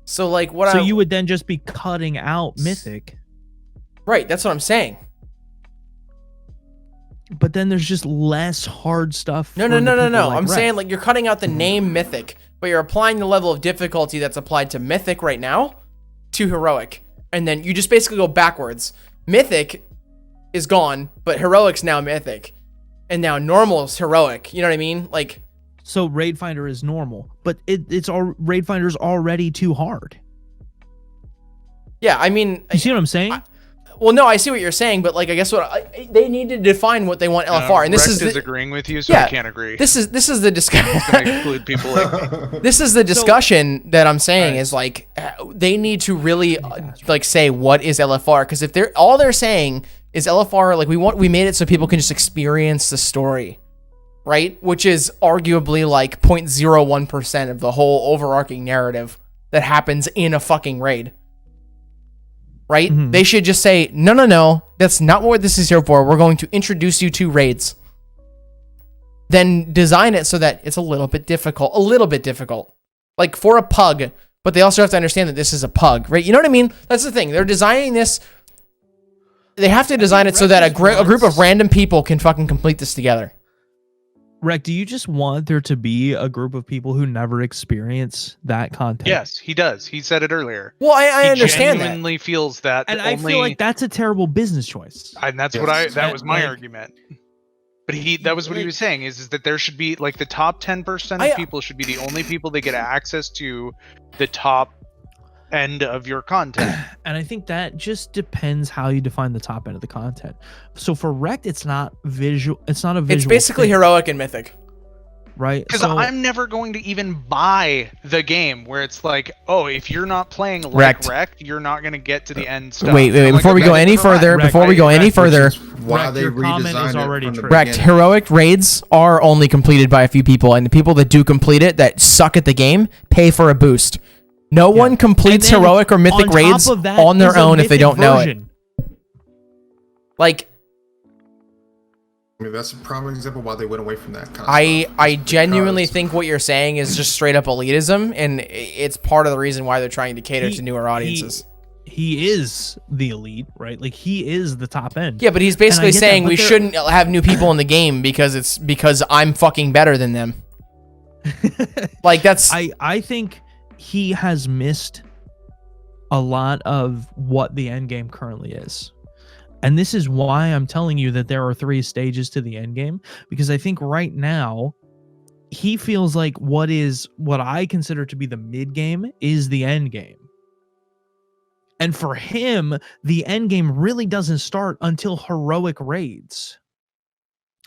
Speaker 1: So like
Speaker 2: you would then just be cutting out mythic.
Speaker 1: Right, that's what I'm saying.
Speaker 2: But then there's just less hard stuff.
Speaker 1: No. I'm saying like you're cutting out the name mythic, but you're applying the level of difficulty that's applied to mythic right now to heroic. And then you just basically go backwards. Mythic is gone, but heroic's now mythic. And now normal is heroic. You know what I mean? Like,
Speaker 2: so Raid Finder is normal, but Raid Finder's already too hard.
Speaker 1: Yeah, I mean,
Speaker 2: you see what I'm saying?
Speaker 1: Well, no, I see what you're saying, but like, I guess they need to define what they want LFR, and this
Speaker 4: Rex
Speaker 1: is
Speaker 4: agreeing with you, so I can't agree.
Speaker 1: This is the discussion.
Speaker 4: Exclude people like me.
Speaker 1: This is the discussion that I'm saying is like they need to really like say what is LFR, because if they're saying is LFR, like we made it so people can just experience the story, right? Which is arguably like 0.01% of the whole overarching narrative that happens in a fucking raid. Right? Mm-hmm. They should just say, no, that's not what this is here for. We're going to introduce you to raids. Then design it so that it's a little bit difficult. Like for a pug, but they also have to understand that this is a pug, right? You know what I mean? That's the thing. They're designing this. They have to design it so that a group of random people can fucking complete this together.
Speaker 2: Rec, do you just want there to be a group of people who never experience that content?
Speaker 4: Yes, he does. He said it earlier.
Speaker 1: Well, I understand that.
Speaker 4: He genuinely feels that.
Speaker 2: And I feel like that's a terrible business choice.
Speaker 4: And that's that was my argument. But that was what he was saying is that there should be like the top 10% of people should be the only people that get access to the top end of your content.
Speaker 2: And I think that just depends how you define the top end of the content. So for Rect, it's not visual. It's not a visual.
Speaker 1: It's basically heroic and mythic.
Speaker 2: Right.
Speaker 4: Because I'm never going to even buy the game where it's like, oh, if you're not playing like Rect, you're not going to get to the end stuff.
Speaker 1: Wait. Before we go any further,
Speaker 3: why they redesigned it.
Speaker 1: Rect, heroic raids are only completed by a few people, and the people that do complete it that suck at the game pay for a boost. No one completes heroic or mythic raids on their own if they don't know it. Like,
Speaker 3: I mean, that's a prime example why they went away from that kind of stuff.
Speaker 1: I genuinely think what you're saying is just straight up elitism, and it's part of the reason why they're trying to cater to newer audiences.
Speaker 2: He is the elite, right? Like, he is the top end.
Speaker 1: Yeah, but he's basically saying we shouldn't have new people in the game because I'm fucking better than them. Like, that's...
Speaker 2: I think he has missed a lot of what the end game currently is. And this is why I'm telling you that there are 3 stages to the end game, because I think right now he feels like what I consider to be the mid game is the end game. And for him, the end game really doesn't start until heroic raids.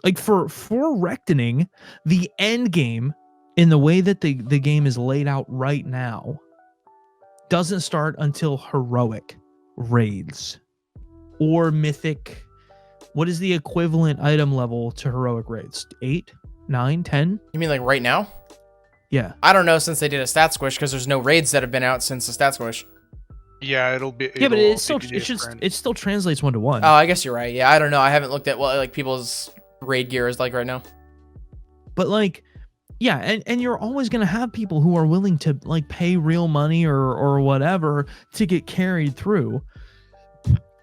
Speaker 2: Like for Reckoning, the end game in the way that the game is laid out right now doesn't start until heroic raids or mythic. What is the equivalent item level to heroic raids? 8, 9, 10?
Speaker 1: You mean like right now?
Speaker 2: Yeah.
Speaker 1: I don't know, since they did a stat squish, because there's no raids that have been out since the stat squish.
Speaker 4: Yeah, it'll be.
Speaker 2: Yeah, but it still translates 1-to-1.
Speaker 1: Oh, I guess you're right. Yeah, I don't know. I haven't looked at what like people's raid gear is like right now.
Speaker 2: But like, yeah, and you're always gonna have people who are willing to like pay real money or whatever to get carried through.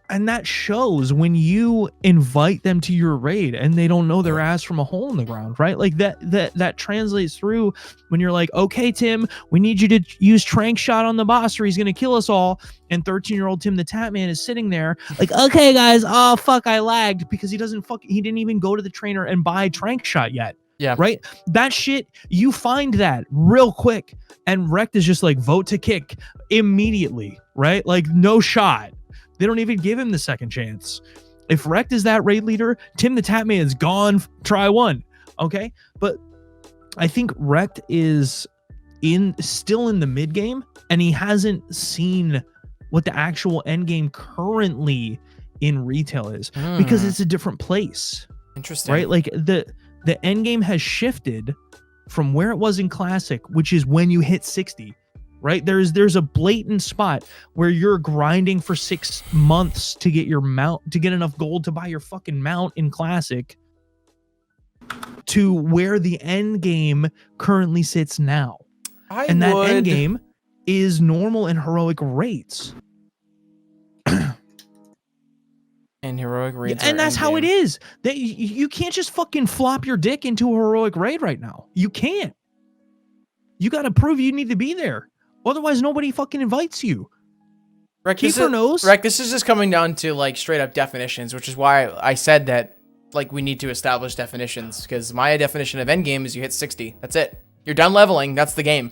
Speaker 2: And that shows when you invite them to your raid and they don't know their ass from a hole in the ground, right? Like that translates through when you're like, okay, Tim, we need you to use Trank Shot on the boss or he's going to kill us all. And 13-year-old Tim the Tap Man is sitting there like, okay, guys, oh, fuck, I lagged because he didn't even go to the trainer and buy Trank Shot yet.
Speaker 1: Yeah.
Speaker 2: Right? That shit, you find that real quick. And Rect is just like, vote to kick immediately, right? Like, no shot. They don't even give him the second chance. If Rect is that raid leader, Tim the Tatman is gone. Try one. Okay? But I think Rect is still in the mid game, and he hasn't seen what the actual end game currently in retail is because it's a different place.
Speaker 1: Interesting.
Speaker 2: Right? Like the end game has shifted from where it was in Classic, which is when you hit 60. Right? There's a blatant spot where you're grinding for 6 months to get your mount, to get enough gold to buy your fucking mount in Classic, to where the end game currently sits now. That end game is normal and heroic rates.
Speaker 1: And heroic raids.
Speaker 2: And that's how it is. That you can't just fucking flop your dick into a heroic raid right now. You can't. You got to prove you need to be there. Otherwise, nobody fucking invites you. Keeper knows.
Speaker 1: Rec, this is just coming down to like straight up definitions, which is why I said that like we need to establish definitions, because my definition of endgame is you hit 60. That's it. You're done leveling. That's the game.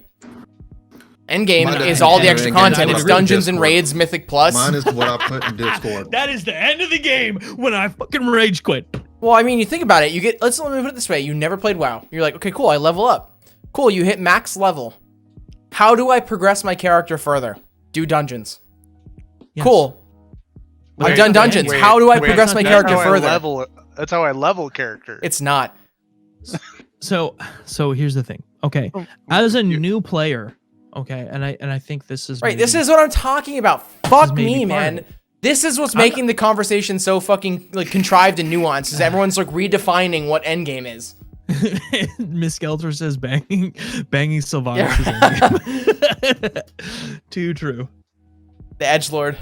Speaker 1: Endgame is all the extra content. It's dungeons and raids, Mythic Plus.
Speaker 3: Mine is what I put in Discord.
Speaker 2: That is the end of the game when I fucking rage quit.
Speaker 1: Well, I mean, you think about it. You get. Let me put it this way. You never played WoW. You're like, okay, cool. I level up. Cool. You hit max level. How do I progress my character further? Do dungeons. Yes. Cool. I've done dungeons. How do I progress my character further?
Speaker 4: That's how I level character.
Speaker 1: It's not.
Speaker 2: So here's the thing. Okay, as a new player, okay, and I think this is
Speaker 1: right. This is what I'm talking about. Fuck me, man. This is what's making the conversation so fucking like contrived and nuanced. Is everyone's like redefining what endgame is.
Speaker 2: Miss Skelter says banging Sylvanas is endgame. Too true.
Speaker 1: The edgelord.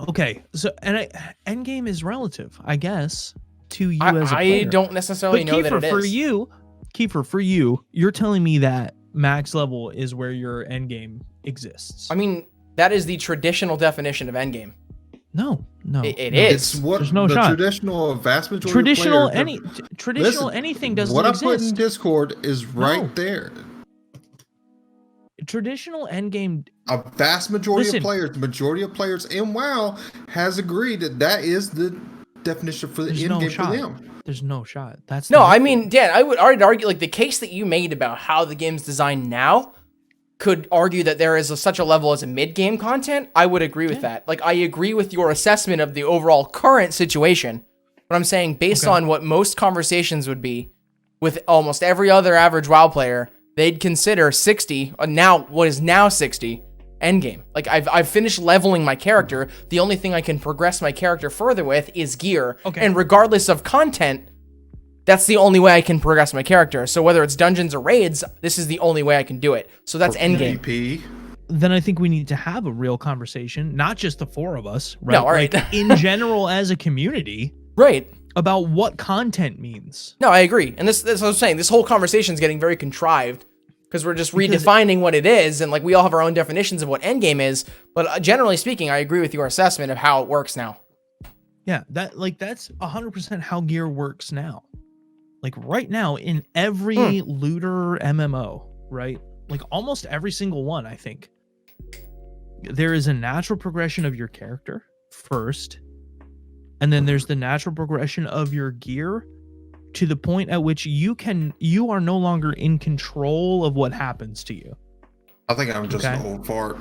Speaker 2: Okay, so endgame is relative, I guess, to you as a player.
Speaker 1: I don't necessarily know that it is.
Speaker 2: Kiefer, for you, you're telling me that max level is where your endgame exists.
Speaker 1: I mean, that is the traditional definition of endgame.
Speaker 2: No.
Speaker 1: It is.
Speaker 3: It's what
Speaker 2: there's no
Speaker 3: the
Speaker 2: shot.
Speaker 3: Traditional vast majority of players,
Speaker 2: anything doesn't
Speaker 3: what
Speaker 2: exist.
Speaker 3: What I put in Discord is right there.
Speaker 2: Traditional endgame.
Speaker 3: A vast majority of players in WoW has agreed that is the definition for the end game for them.
Speaker 2: There's no shot. That's
Speaker 1: no. I mean, Dan, I would argue like the case that you made about how the game's designed now could argue that there is such a level as a mid-game content. I would agree with that. Like, I agree with your assessment of the overall current situation. But I'm saying based on what most conversations would be with almost every other average WoW player, they'd consider 60, what is now 60, endgame. Like, I've finished leveling my character. The only thing I can progress my character further with is gear. Okay. And regardless of content, that's the only way I can progress my character. So whether it's dungeons or raids, this is the only way I can do it. So that's endgame.
Speaker 3: PvP.
Speaker 2: Then I think we need to have a real conversation, not just the four of us, right?
Speaker 1: No, all right.
Speaker 2: Like, in general, as a community,
Speaker 1: right?
Speaker 2: About what content means.
Speaker 1: No, I agree. And this what I'm saying. This whole conversation is getting very contrived because we're just redefining what it is, and like we all have our own definitions of what endgame is. But generally speaking, I agree with your assessment of how it works now.
Speaker 2: Yeah, that's 100% how gear works now. Like right now in every looter MMO, right? Like almost every single one, I think. There is a natural progression of your character first. And then there's the natural progression of your gear to the point at which you are no longer in control of what happens to you.
Speaker 3: I think I'm just an old fart.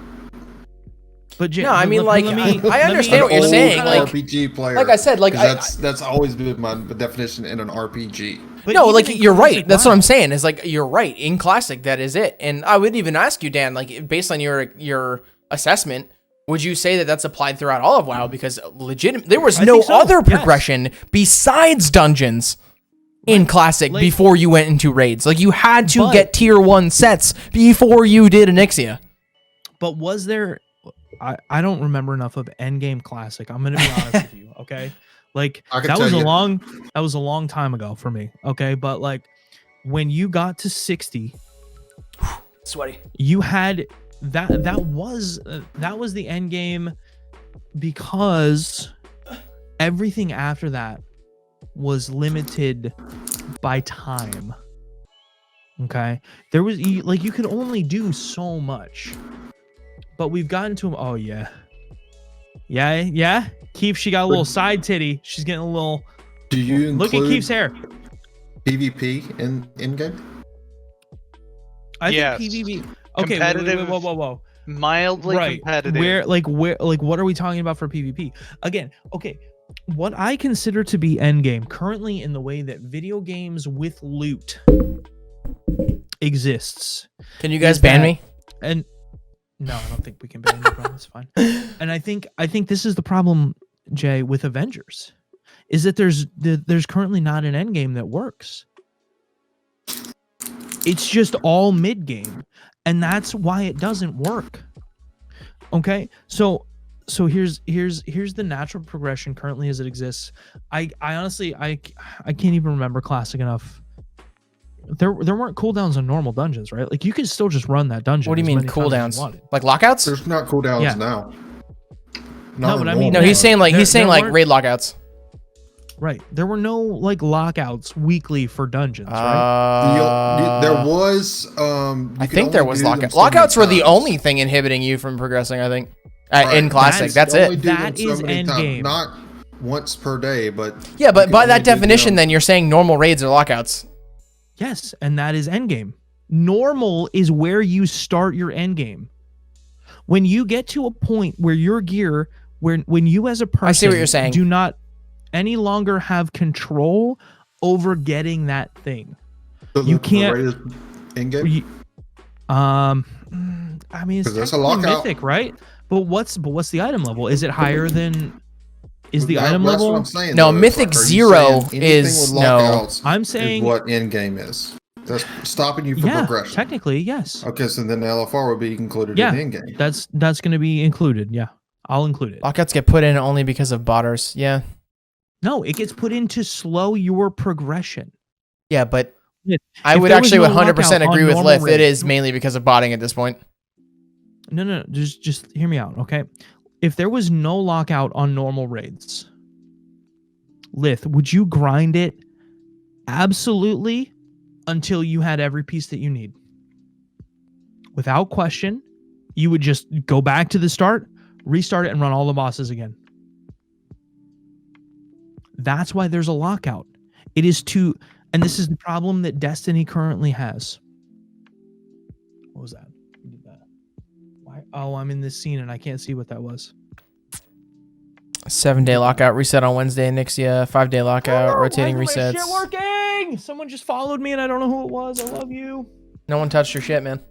Speaker 2: But
Speaker 1: no, I mean, I understand what you're saying. Like
Speaker 3: RPG player,
Speaker 1: like I said, like
Speaker 3: that's always been my definition in an RPG.
Speaker 2: But
Speaker 1: no, like you're right. That's what I'm saying. Is like you're right. In Classic, that is it. And I would even ask you, Dan, like based on your assessment, would you say that that's applied throughout all of WoW? Because there was no other progression besides dungeons in Classic before you went into raids. Like you had to get tier 1 sets before you did Onyxia.
Speaker 2: But was there? I don't remember enough of Endgame Classic. I'm gonna be honest with you, okay? Like that was a long time ago for me, okay? But like when you got to 60,
Speaker 1: sweaty,
Speaker 2: you had that was the end game, because everything after that was limited by time. Okay, there was like you could only do so much, but we've gotten to him. Oh yeah. Keith, she got a little side titty. She's getting a little.
Speaker 3: Do you
Speaker 2: look at Keith's hair?
Speaker 3: PvP in game?
Speaker 2: I
Speaker 4: Yes.
Speaker 2: think PvP. Okay,
Speaker 4: Competitive.
Speaker 2: whoa.
Speaker 4: Mildly competitive.
Speaker 2: Where, like, what are we talking about for PvP? Again, okay, what I consider to be endgame currently in the way that video games with loot exists.
Speaker 1: Can you guys ban me?
Speaker 2: And no, I don't think we can ban you, bro. It's fine. And I think this is the problem, Jay, with Avengers, is that there's currently not an endgame that works. It's just all mid game, and that's why it doesn't work. Okay, so here's the natural progression currently as it exists. I honestly I can't even remember classic enough. There weren't cooldowns on normal dungeons, right? Like you could still just run that dungeon.
Speaker 1: What do you mean cooldowns? Like lockouts?
Speaker 3: There's not cooldowns now.
Speaker 2: No, but I mean,
Speaker 1: no, he's saying like raid lockouts.
Speaker 2: Right. There were no like lockouts weekly for dungeons, right?
Speaker 3: There was.
Speaker 1: I think there was lockouts. Lockouts were the only thing inhibiting you from progressing. I think in classic, that's it.
Speaker 2: That is end game.
Speaker 3: Not once per day, but
Speaker 1: yeah. But by that definition, then you're saying normal raids are lockouts.
Speaker 2: Yes, and that is end game. Normal is where you start your end game. When you get to a point where your gear, when you as a person,
Speaker 1: I see what you're saying,
Speaker 2: do not any longer have control over getting that thing.
Speaker 3: You can't. In game.
Speaker 2: I mean, it's
Speaker 3: that's a lockout.
Speaker 2: mythic, right? But what's the item level? Is it higher than? Is the item level?
Speaker 3: What I'm saying,
Speaker 1: no, Mythic 0 is no.
Speaker 2: I'm saying
Speaker 3: is what end game is. That's stopping you from progression.
Speaker 2: Technically, yes.
Speaker 3: Okay, so then the LFR would be included in end game.
Speaker 2: That's going to be included. Yeah, I'll include it.
Speaker 1: Lockouts get put in only because of botters. Yeah.
Speaker 2: No, it gets put in to slow your progression.
Speaker 1: Yeah, but I would actually 100% agree with Lith. It is mainly because of botting at this point.
Speaker 2: No, just hear me out, okay? If there was no lockout on normal raids, Lith, would you grind it? Absolutely, until you had every piece that you need. Without question, you would just go back to the start, restart it, and run all the bosses again. That's why there's a lockout. It is to, and this is the problem that Destiny currently has. What was that? Who did that? Why? Oh, I'm in this scene and I can't see what that was.
Speaker 1: 7-day lockout, reset on Wednesday, Nixia. 5-day lockout, rotating resets.
Speaker 2: Shit working! Someone just followed me and I don't know who it was. I love you.
Speaker 1: No one touched your shit, man.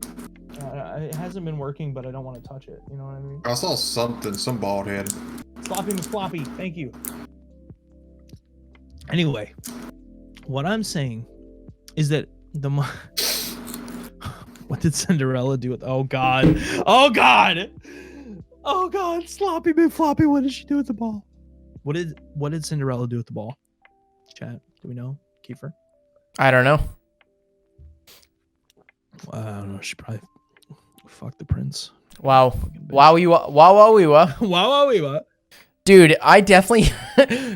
Speaker 2: It hasn't been working, but I don't want to touch it. You know what I mean?
Speaker 3: I saw something, some bald head.
Speaker 2: Sloppy McFloppy, thank you. Anyway, what I'm saying is that what did Cinderella do with? Oh God, Sloppy McFloppy. What did she do with the ball? What did Cinderella do with the ball? Chat, do we know, Kiefer?
Speaker 1: I don't know.
Speaker 2: I don't know. She probably fucked the prince.
Speaker 1: Wow. Wow. Dude, I definitely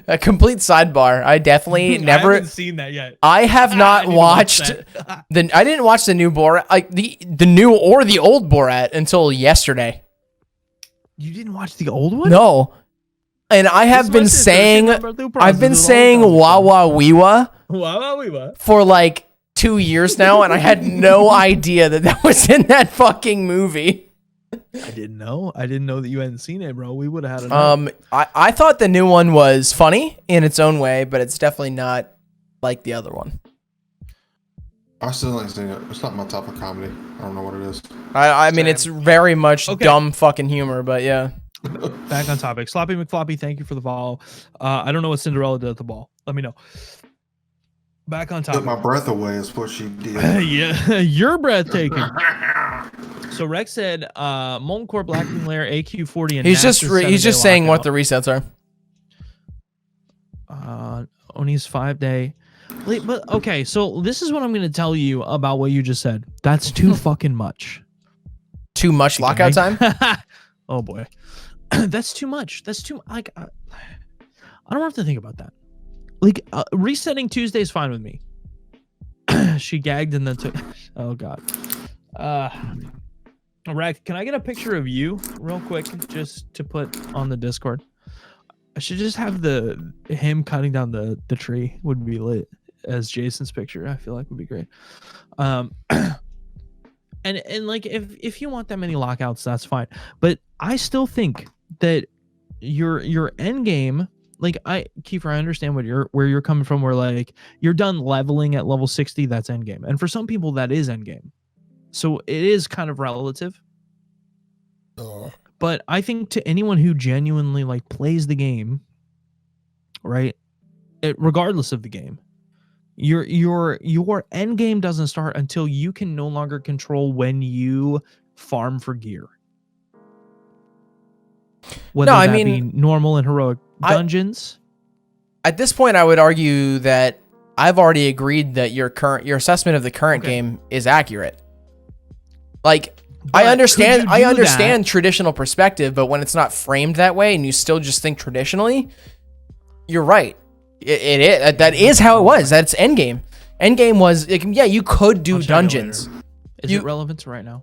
Speaker 1: a complete sidebar. I definitely never
Speaker 2: I haven't seen that yet.
Speaker 1: I have not watched I didn't watch the new Borat, like the new or the old Borat until yesterday.
Speaker 2: You didn't watch the old one?
Speaker 1: No. And I have been saying Wawa Weewa for like 2 years now, and I had no idea that was in that fucking movie.
Speaker 2: I didn't know that you hadn't seen it, bro. We would have had it.
Speaker 1: I thought the new one was funny in its own way, but it's definitely not like the other one.
Speaker 3: I still like seeing it. It's not my type of comedy. I don't know what it is.
Speaker 1: I mean, it's very much dumb fucking humor, but yeah.
Speaker 2: Back on topic. Sloppy McFloppy, thank you for the follow. I don't know what Cinderella did at the ball. Let me know. Back on topic.
Speaker 3: Took my breath away is what she did.
Speaker 2: Yeah, you're breathtaking. So Rex said, Molten Core, Blackwing Lair, AQ40, and
Speaker 1: he's just saying what the resets
Speaker 2: are. Oni's 5-day. But okay, so this is what I'm gonna tell you about what you just said. That's too fucking much.
Speaker 1: Too much lockout time?
Speaker 2: Oh boy, that's too much. That's too like. I don't have to think about that. like resetting Tuesday is fine with me. She gagged and then took. Oh God. Rack, can I get a picture of you real quick just to put on the Discord? I should just have him cutting down the tree would be lit as Jason's picture. I feel like would be great. And like if you want that many lockouts, that's fine. But I still think that your end game, like Kiefer, I understand where you're coming from, where like you're done leveling at level 60, that's end game. And for some people that is end game. So it is kind of relative. But I think to anyone who genuinely like plays the game, right? Regardless of the game, your end game doesn't start until you can no longer control when you farm for gear. Whether that be normal and heroic dungeons.
Speaker 1: At this point, I would argue that I've already agreed that your assessment of the current game is accurate. Like, but I understand traditional perspective, but when it's not framed that way and you still just think traditionally, you're right. That is how it was. That's endgame. Endgame was, you could do dungeons.
Speaker 2: Is it relevant to right now?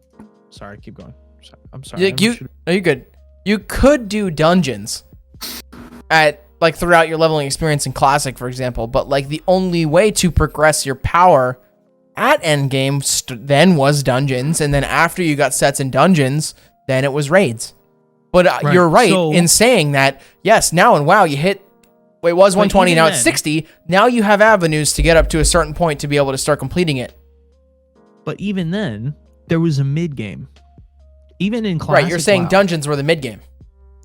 Speaker 2: Sorry, keep going. I'm sorry.
Speaker 1: You're good. You could do dungeons at like throughout your leveling experience in Classic, for example, but like the only way to progress your power at endgame then was dungeons, and then after you got sets in dungeons, then it was raids. But you're right in saying that, yes, now in WoW you hit, it was 120, now it's 60, now you have avenues to get up to a certain point to be able to start completing it.
Speaker 2: But even then, there was a mid-game. Even in Classic
Speaker 1: Right, you're saying dungeons were the mid-game.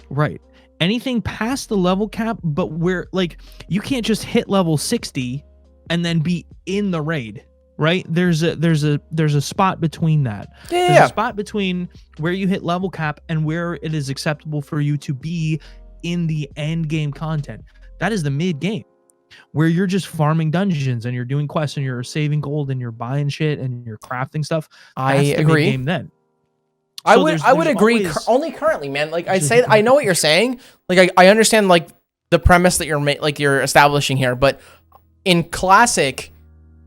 Speaker 2: Right. Anything past the level cap, but where, like, you can't just hit level 60 and then be in the raid. Right, there's a spot between that. There's a spot between where you hit level cap and where it is acceptable for you to be in the end game content. That is the mid game, where you're just farming dungeons and you're doing quests and you're saving gold and you're buying shit and you're crafting stuff.
Speaker 1: I agree.
Speaker 2: Mid-game then.
Speaker 1: I would agree. Only currently, man. Like I know what you're saying. Like I understand like the premise that you're establishing here, but in Classic,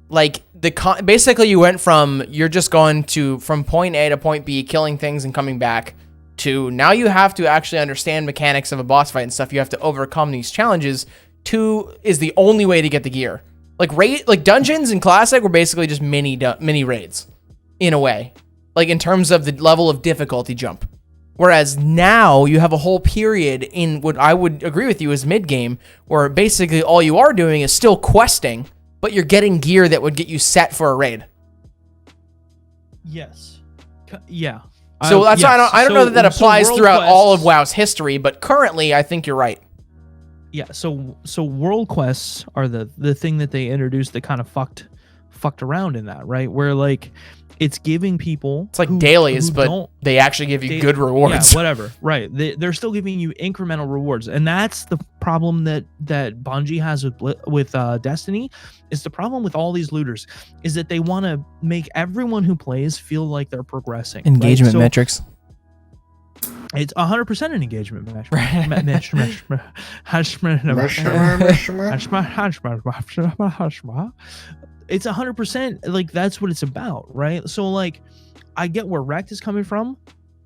Speaker 1: like basically you went from you're just going from point A to point B, killing things and coming back, to now you have to actually understand mechanics of a boss fight and stuff. You have to overcome these challenges. 2 is the only way to get the gear. Like dungeons in Classic were basically just mini raids in a way, like in terms of the level of difficulty jump. Whereas now you have a whole period in what I would agree with you is mid game, where basically all you are doing is still questing, but you're getting gear that would get you set for a raid.
Speaker 2: Yes. Yeah.
Speaker 1: So that's why I don't know that applies throughout all of WoW's history, but currently I think you're right.
Speaker 2: Yeah. So world quests are the thing that they introduced that kind of fucked around in that, right? Where like it's giving people,
Speaker 1: it's like dailies, but they actually give you good rewards.
Speaker 2: Yeah, whatever. Right. They're still giving you incremental rewards. And that's the problem that Bungie has with Destiny. Is the problem with all these looters is that they want to make everyone who plays feel like they're progressing.
Speaker 1: Engagement metrics.
Speaker 2: It's 100% an engagement metric. It's 100%, like that's what it's about, right? So like I get where Rect is coming from,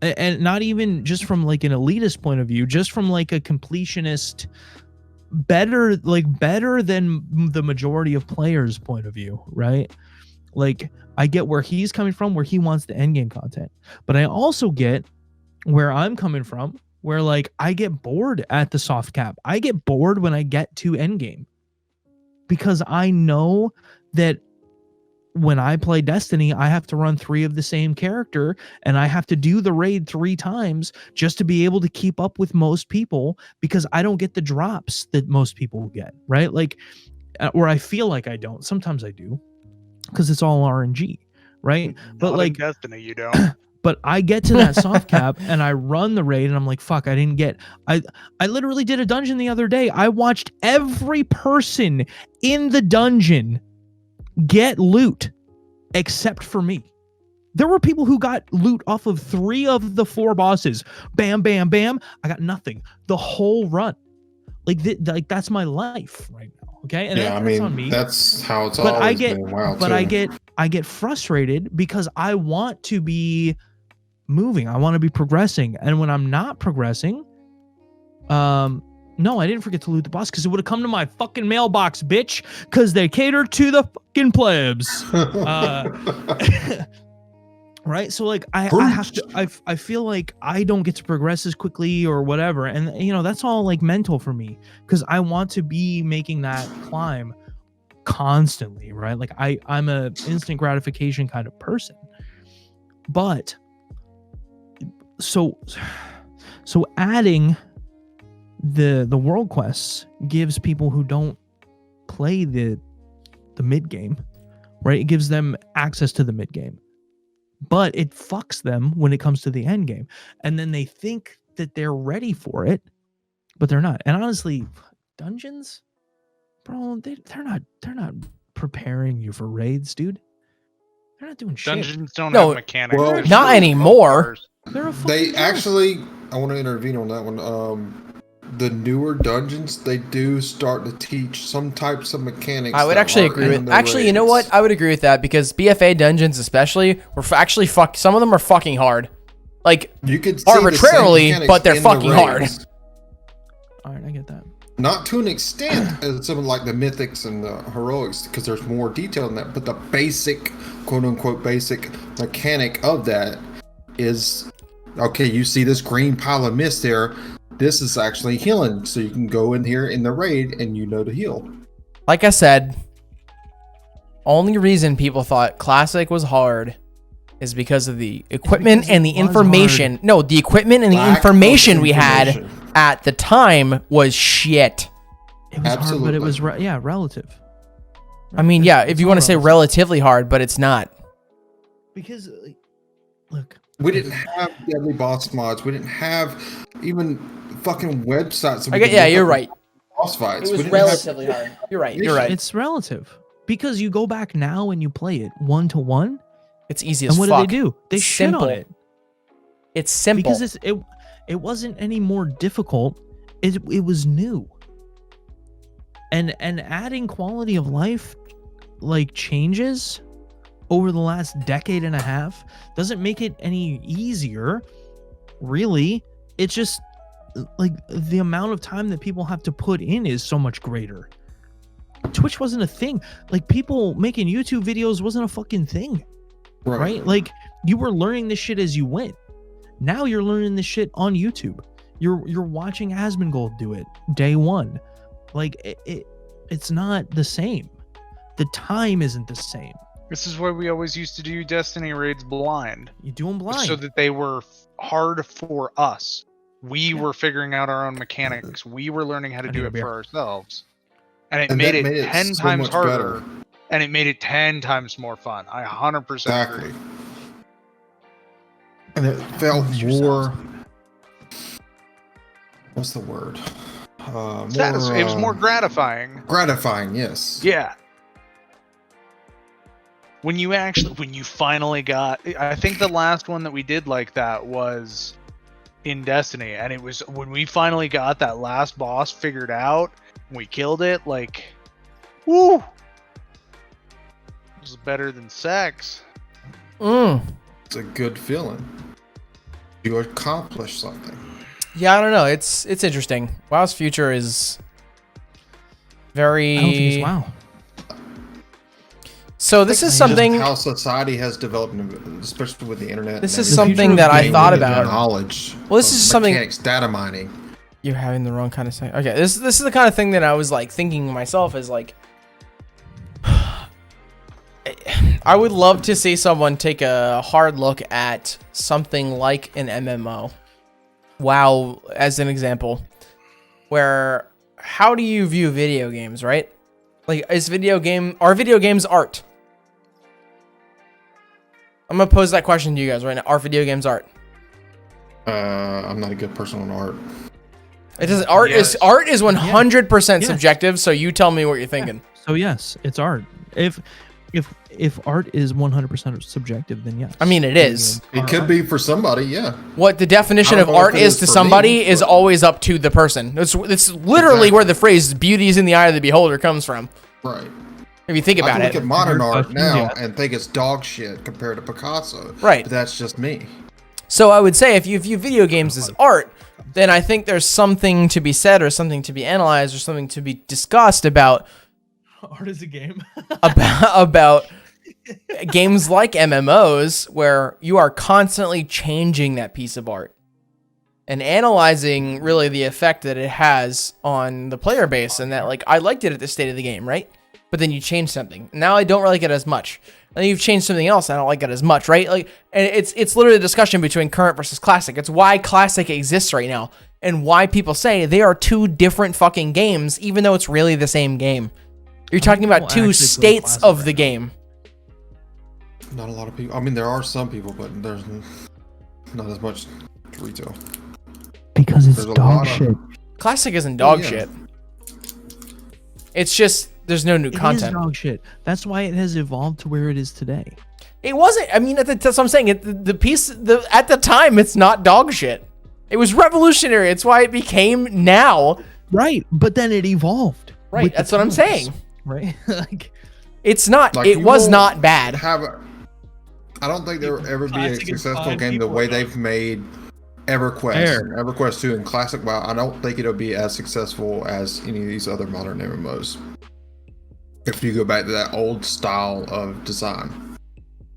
Speaker 2: and not even just from like an elitist point of view, just from like a completionist, better than the majority of players point of view, right? Like I get where he's coming from, where he wants the end game content, but I also get where I'm coming from, where like I get bored at the soft cap. I get bored when I get to end game, because I know that when I play Destiny, I have to run 3 of the same character and I have to do the raid 3 times just to be able to keep up with most people, because I don't get the drops that most people get, right? Like, or I feel like I don't. Sometimes I do, because it's all RNG, right? But
Speaker 4: not
Speaker 2: like
Speaker 4: in Destiny, you don't.
Speaker 2: But I get to that soft cap and I run the raid and I'm like, fuck, I didn't get, I literally did a dungeon the other day. I watched every person in the dungeon get loot except for me. There were people who got loot off of 3 of the 4 bosses. Bam, bam, bam. I got nothing the whole run. Like that's my life right now. Okay, and
Speaker 3: Yeah, I
Speaker 2: that's on
Speaker 3: mean
Speaker 2: me.
Speaker 3: that's how it's
Speaker 2: But
Speaker 3: always been. Wow,
Speaker 2: but I get frustrated because I want to be moving. I want to be progressing, and when I'm not progressing, no, I didn't forget to loot the boss because it would have come to my fucking mailbox, bitch. Because they cater to the fucking plebs. Right, so like I have to. I feel like I don't get to progress as quickly or whatever, and you know that's all like mental for me because I want to be making that climb constantly, right? Like I'm a instant gratification kind of person, but so adding the world quests gives people who don't play the mid game, right? It gives them access to the mid game. But it fucks them when it comes to the end game. And then they think that they're ready for it, but they're not. And honestly, dungeons, bro, they're not preparing you for raids, dude. They're not doing shit.
Speaker 4: Dungeons don't
Speaker 1: No,
Speaker 4: have mechanics.
Speaker 3: well,
Speaker 4: They're
Speaker 1: not
Speaker 4: just
Speaker 1: anymore.
Speaker 2: They're a
Speaker 3: They
Speaker 2: fucking
Speaker 3: actually, I want to intervene on that one. The newer dungeons, they do start to teach some types of mechanics.
Speaker 1: I would
Speaker 3: that
Speaker 1: actually
Speaker 3: aren't
Speaker 1: agree
Speaker 3: in
Speaker 1: with.
Speaker 3: the
Speaker 1: Actually, you know
Speaker 3: raids.
Speaker 1: what? I would agree with that because BFA dungeons, especially, were actually fuck. Some of them are fucking hard. Like
Speaker 3: You could see the same
Speaker 1: arbitrarily,
Speaker 3: mechanics
Speaker 1: but they're
Speaker 3: in the
Speaker 1: fucking hard.
Speaker 3: raids.
Speaker 2: All right, I get that.
Speaker 3: Not to an extent as some of like the mythics and the heroics, because there's more detail in that. But the basic, quote unquote, basic mechanic of that is okay. You see this green pile of mist there. This is actually healing, so you can go in here in the raid and you know to heal.
Speaker 1: Like I said, only reason people thought Classic was hard is because of the equipment
Speaker 2: because
Speaker 1: and the
Speaker 2: it was
Speaker 1: information.
Speaker 2: hard.
Speaker 1: No, the equipment and the
Speaker 3: Lack of
Speaker 1: information we had
Speaker 3: information.
Speaker 1: at the time was shit.
Speaker 2: It was hard, but
Speaker 3: Absolutely.
Speaker 2: it was relative.
Speaker 1: I mean, yeah, if
Speaker 2: It's
Speaker 1: you
Speaker 2: all
Speaker 1: want to say
Speaker 2: relative.
Speaker 1: relatively hard, but it's not.
Speaker 2: Because look,
Speaker 3: We didn't have deadly boss mods. We didn't have even fucking websites.
Speaker 1: I get, yeah, you're right.
Speaker 3: Boss fights.
Speaker 1: It
Speaker 3: We
Speaker 1: was
Speaker 3: didn't have-
Speaker 1: relatively hard. You're right. You're right.
Speaker 2: it's relative because you go back now and you play it 1-to-1,
Speaker 1: It's easy as
Speaker 2: and what
Speaker 1: fuck.
Speaker 2: do? They
Speaker 1: It's
Speaker 2: shit
Speaker 1: simple.
Speaker 2: on it
Speaker 1: It's simple.
Speaker 2: because it wasn't any more difficult. It was new, and adding quality of life like changes over the last decade and a half doesn't make it any easier, really. It's just like the amount of time that people have to put in is so much greater. Twitch wasn't a thing. Like people making YouTube videos wasn't a fucking thing, right? Like you were learning this shit as you went. Now you're learning this shit on YouTube. You're watching Asmongold do it day one. Like it's not the same. The time isn't the same.
Speaker 4: This is why we always used to do Destiny raids blind.
Speaker 2: You do them blind.
Speaker 4: So that they were hard for us. We were figuring out our own mechanics. We were learning how to
Speaker 2: I
Speaker 4: do
Speaker 2: need a
Speaker 4: it
Speaker 2: beer.
Speaker 4: for ourselves. And it
Speaker 3: And
Speaker 4: made
Speaker 3: that
Speaker 4: it 10
Speaker 3: so
Speaker 4: times
Speaker 3: much
Speaker 4: harder.
Speaker 3: better.
Speaker 4: And it made it 10 times more fun. I 100%
Speaker 3: Exactly.
Speaker 4: agree.
Speaker 3: And it felt
Speaker 2: Lose
Speaker 3: more. What's the word?
Speaker 4: It was more gratifying.
Speaker 3: gratifying. Yes.
Speaker 4: Yeah. When you finally got, I think the last one that we did like that was in Destiny, and it was when we finally got that last boss figured out, we killed it, like, woo! It was better than sex.
Speaker 3: It's a good feeling. You accomplished something.
Speaker 1: Yeah, I don't know. It's interesting. WoW's future is very.
Speaker 2: I don't think it's WoW.
Speaker 1: So this is something.
Speaker 3: Just how society has developed, especially with the internet.
Speaker 1: This
Speaker 3: and
Speaker 1: is
Speaker 3: everything.
Speaker 1: something that I
Speaker 3: Gaining
Speaker 1: thought
Speaker 3: the
Speaker 1: about.
Speaker 3: Knowledge.
Speaker 1: Well, this
Speaker 3: of
Speaker 1: is something-
Speaker 3: mechanics, data mining.
Speaker 1: You're having the wrong kind of thing. Okay, this is the kind of thing that I was like thinking myself is like. I would love to see someone take a hard look at something like an MMO. WoW, as an example, where how do you view video games, right? Like, are video games art? I'm gonna pose that question to you guys right now. Are video games art?
Speaker 3: I'm not a good person on art.
Speaker 1: It does. Art
Speaker 4: Yes.
Speaker 1: is 100%
Speaker 2: Yes.
Speaker 1: subjective. So you tell me what you're thinking.
Speaker 2: So yes, it's art. If if art is 100% subjective, then yes.
Speaker 1: I mean, it is.
Speaker 3: It could be for somebody, yeah.
Speaker 1: What the definition
Speaker 3: I
Speaker 1: of
Speaker 3: don't know
Speaker 1: art
Speaker 3: if it
Speaker 1: is
Speaker 3: is
Speaker 1: to
Speaker 3: for
Speaker 1: somebody
Speaker 3: me,
Speaker 1: is
Speaker 3: but-
Speaker 1: always up to the person. It's literally
Speaker 3: Exactly.
Speaker 1: where the phrase "beauty is in the eye of the beholder" comes from.
Speaker 3: Right.
Speaker 1: If you think
Speaker 3: I
Speaker 1: about
Speaker 3: can
Speaker 1: it,
Speaker 3: look at modern art now
Speaker 2: Yeah.
Speaker 3: and think it's dog shit compared to Picasso.
Speaker 1: Right.
Speaker 3: But that's just me.
Speaker 1: so I would say if you view video games as art, then I think there's something to be said, or something to be analyzed, or something to be discussed about
Speaker 2: art is a game.
Speaker 1: about games like MMOs, where you are constantly changing that piece of art and analyzing really the effect that it has on the player base. And that, like, I liked it at the state of the game, right? But then you change something. Now I don't like it as much. And then you've changed something else, and I don't like it as much, right? Like, and it's literally a discussion between current versus classic. It's why classic exists right now, and why people say they are two different fucking games, even though it's really the same game. You're talking about two states of the game.
Speaker 3: Not a lot of people. I mean, there are some people, but there's not as much retail.
Speaker 2: Because it's
Speaker 3: There's a
Speaker 2: dog
Speaker 3: lot of-
Speaker 2: shit.
Speaker 1: Classic isn't dog
Speaker 3: yeah.
Speaker 1: shit. It's just there's no new
Speaker 2: It is
Speaker 1: content.
Speaker 2: dog shit. That's why it has evolved to where it is today.
Speaker 1: It wasn't. I mean, that's what I'm saying. At the time, it's not dog shit. It was revolutionary. It's why it became now.
Speaker 2: Right, but then it evolved.
Speaker 1: Right.
Speaker 2: with the
Speaker 1: That's what I'm
Speaker 2: times,
Speaker 1: saying.
Speaker 2: Right. Like,
Speaker 1: It's not.
Speaker 3: Like,
Speaker 1: It
Speaker 3: you
Speaker 1: was
Speaker 3: won't
Speaker 1: not bad.
Speaker 3: I don't think there will ever be a
Speaker 2: Classic is
Speaker 3: successful
Speaker 2: fine,
Speaker 3: game the
Speaker 2: people
Speaker 3: way
Speaker 2: are-
Speaker 3: they've made EverQuest,
Speaker 2: Fair.
Speaker 3: and EverQuest 2 and Classic WoW. I don't think it'll be as successful as any of these other modern MMOs. If you go back to that old style of design.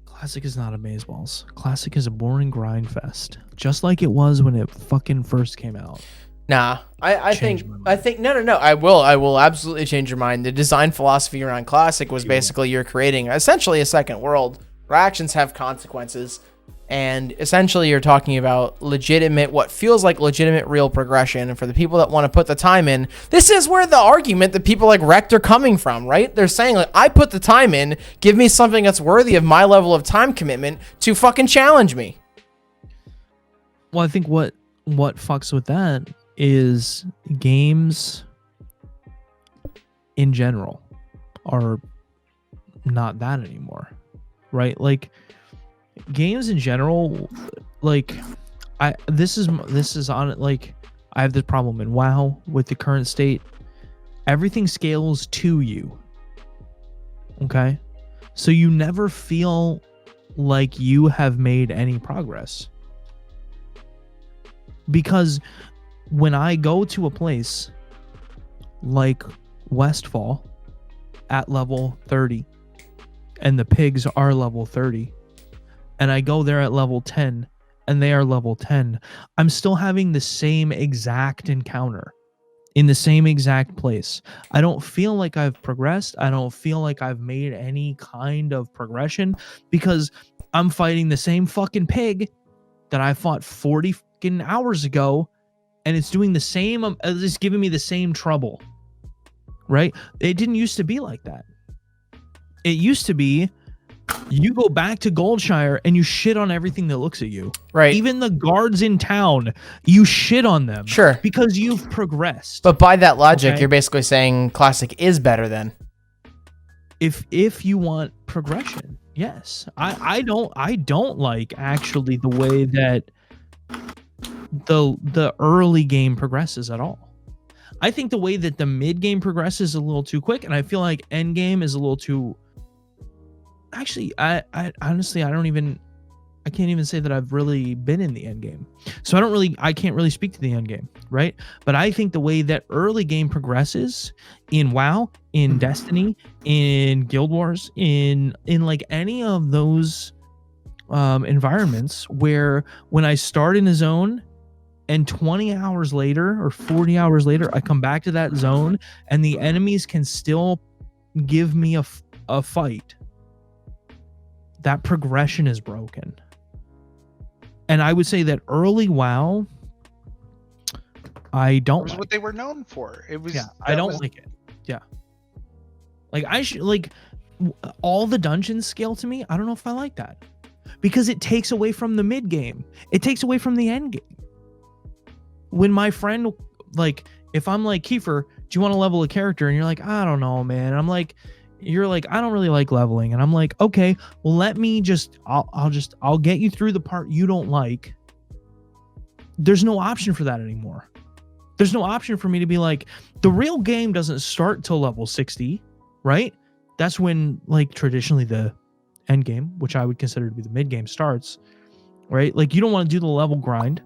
Speaker 2: Classic is not amazeballs. Classic is a boring grind fest, just like it was when it fucking first came out.
Speaker 1: Nah. I
Speaker 2: Change
Speaker 1: think.
Speaker 2: my mind.
Speaker 1: I think. No. I will absolutely change your mind. The design philosophy around classic was basically you're creating essentially a second world where actions have consequences. And essentially, you're talking about what feels like legitimate real progression. And for the people that want to put the time in, this is where the argument that people like Wrecked are coming from, right? They're saying, like, I put the time in, give me something that's worthy of my level of time commitment to fucking challenge me.
Speaker 2: Well, I think what fucks with that is games in general are not that anymore, right? Like, games in general, like, this is on, like, I have this problem in WoW with the current state. Everything scales to you. Okay? So you never feel like you have made any progress. Because when I go to a place like Westfall at level 30 and the pigs are level 30, and I go there at level 10 and they are level 10, I'm still having the same exact encounter in the same exact place. I don't feel like I've progressed. I don't feel like I've made any kind of progression because I'm fighting the same fucking pig that I fought 40 fucking hours ago, and it's doing the same, it's giving me the same trouble, right? It didn't used to be like that. It used to be you go back to Goldshire and you shit on everything that looks at you.
Speaker 1: Right.
Speaker 2: Even the guards in town, you shit on them.
Speaker 1: Sure.
Speaker 2: Because you've progressed.
Speaker 1: But by that logic,
Speaker 2: Okay.
Speaker 1: you're basically saying classic is better then.
Speaker 2: If you want progression, yes. I don't like actually the way that the early game progresses at all. I think the way that the mid game progresses is a little too quick, and I feel like end game is a little too. Actually, I honestly I can't even say that I've really been in the end game, so I can't really speak to the end game, right? But I think the way that early game progresses in WoW, in Destiny, in Guild Wars, in like any of those environments where when I start in a zone and 20 hours later or 40 hours later I come back to that zone and the enemies can still give me a fight, that progression is broken. And I would say that early WoW, I
Speaker 4: It
Speaker 2: don't
Speaker 4: was
Speaker 2: like.
Speaker 4: what they were known for. It was.
Speaker 2: Yeah, I
Speaker 4: that
Speaker 2: don't
Speaker 4: was-
Speaker 2: like it. Yeah. Like I should all the dungeons scale to me. I don't know if I like that. Because it takes away from the mid game. It takes away from the end game. When my friend, like, if I'm like, Kiefer, do you want to level a character? And you're like, I don't know, man. I'm like, you're like, I don't really like leveling, and I'm like, okay, well, I'll get you through the part you don't like. There's no option for that anymore. There's no option for me to be like, the real game doesn't start till level 60, right? That's when, like, traditionally the end game, which I would consider to be the mid game, starts, right? Like, you don't want to do the level grind.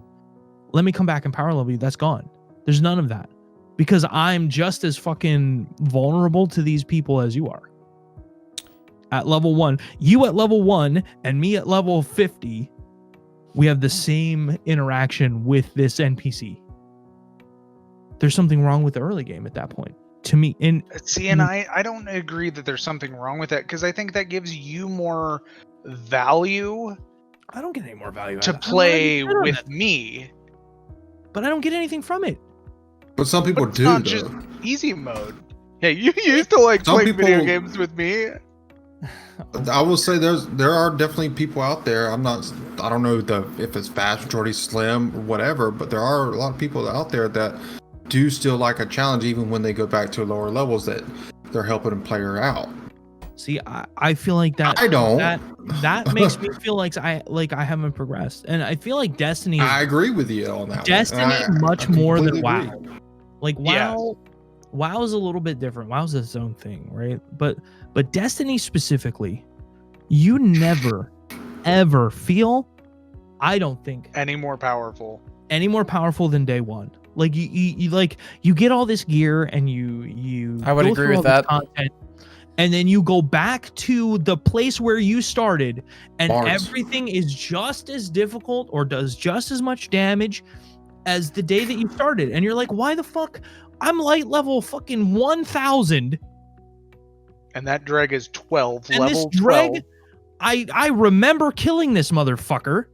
Speaker 2: Let me come back and power level you. That's gone. There's none of that, because I'm just as fucking vulnerable to these people as you are. At level 1, you at level 1 and me at level 50, we have the same interaction with this NPC. There's something wrong with the early game at that point, to me. And
Speaker 4: I don't agree that there's something wrong with that, because I think that gives you more value
Speaker 2: I don't get any more value
Speaker 4: to play with me.
Speaker 2: But I don't get anything from it.
Speaker 3: But some people
Speaker 4: But it's
Speaker 3: do,
Speaker 4: not
Speaker 3: though.
Speaker 4: just easy mode. Yeah, you used to like
Speaker 3: Some
Speaker 4: play
Speaker 3: people-
Speaker 4: video games with me.
Speaker 3: I will say there are definitely people out there. I don't know if it's vast majority, slim, or whatever, but there are a lot of people out there that do still like a challenge, even when they go back to lower levels, that they're helping a player out.
Speaker 2: See, I feel like that.
Speaker 3: I don't.
Speaker 2: That makes me feel like I haven't progressed, and I feel like Destiny.
Speaker 3: I agree with you on that.
Speaker 2: Destiny much
Speaker 3: I
Speaker 2: more than
Speaker 3: completely
Speaker 2: WoW.
Speaker 3: agree.
Speaker 2: Like WoW,
Speaker 4: Yes.
Speaker 2: WoW is a little bit different. WoW's its own thing, right? But Destiny specifically, you never ever feel, I don't think,
Speaker 4: Any more powerful.
Speaker 2: any more powerful than day one. Like you get all this gear and you
Speaker 1: I would
Speaker 2: go
Speaker 1: agree
Speaker 2: through
Speaker 1: with
Speaker 2: all this
Speaker 1: that.
Speaker 2: content, and then you go back to the place where you started, and
Speaker 3: Bars.
Speaker 2: everything is just as difficult or does just as much damage as the day that you started. And you're like, why the fuck? I'm light level fucking 1000.
Speaker 4: And that dreg is 12.
Speaker 2: And
Speaker 4: Level
Speaker 2: this
Speaker 4: 12.
Speaker 2: dreg, I remember killing this motherfucker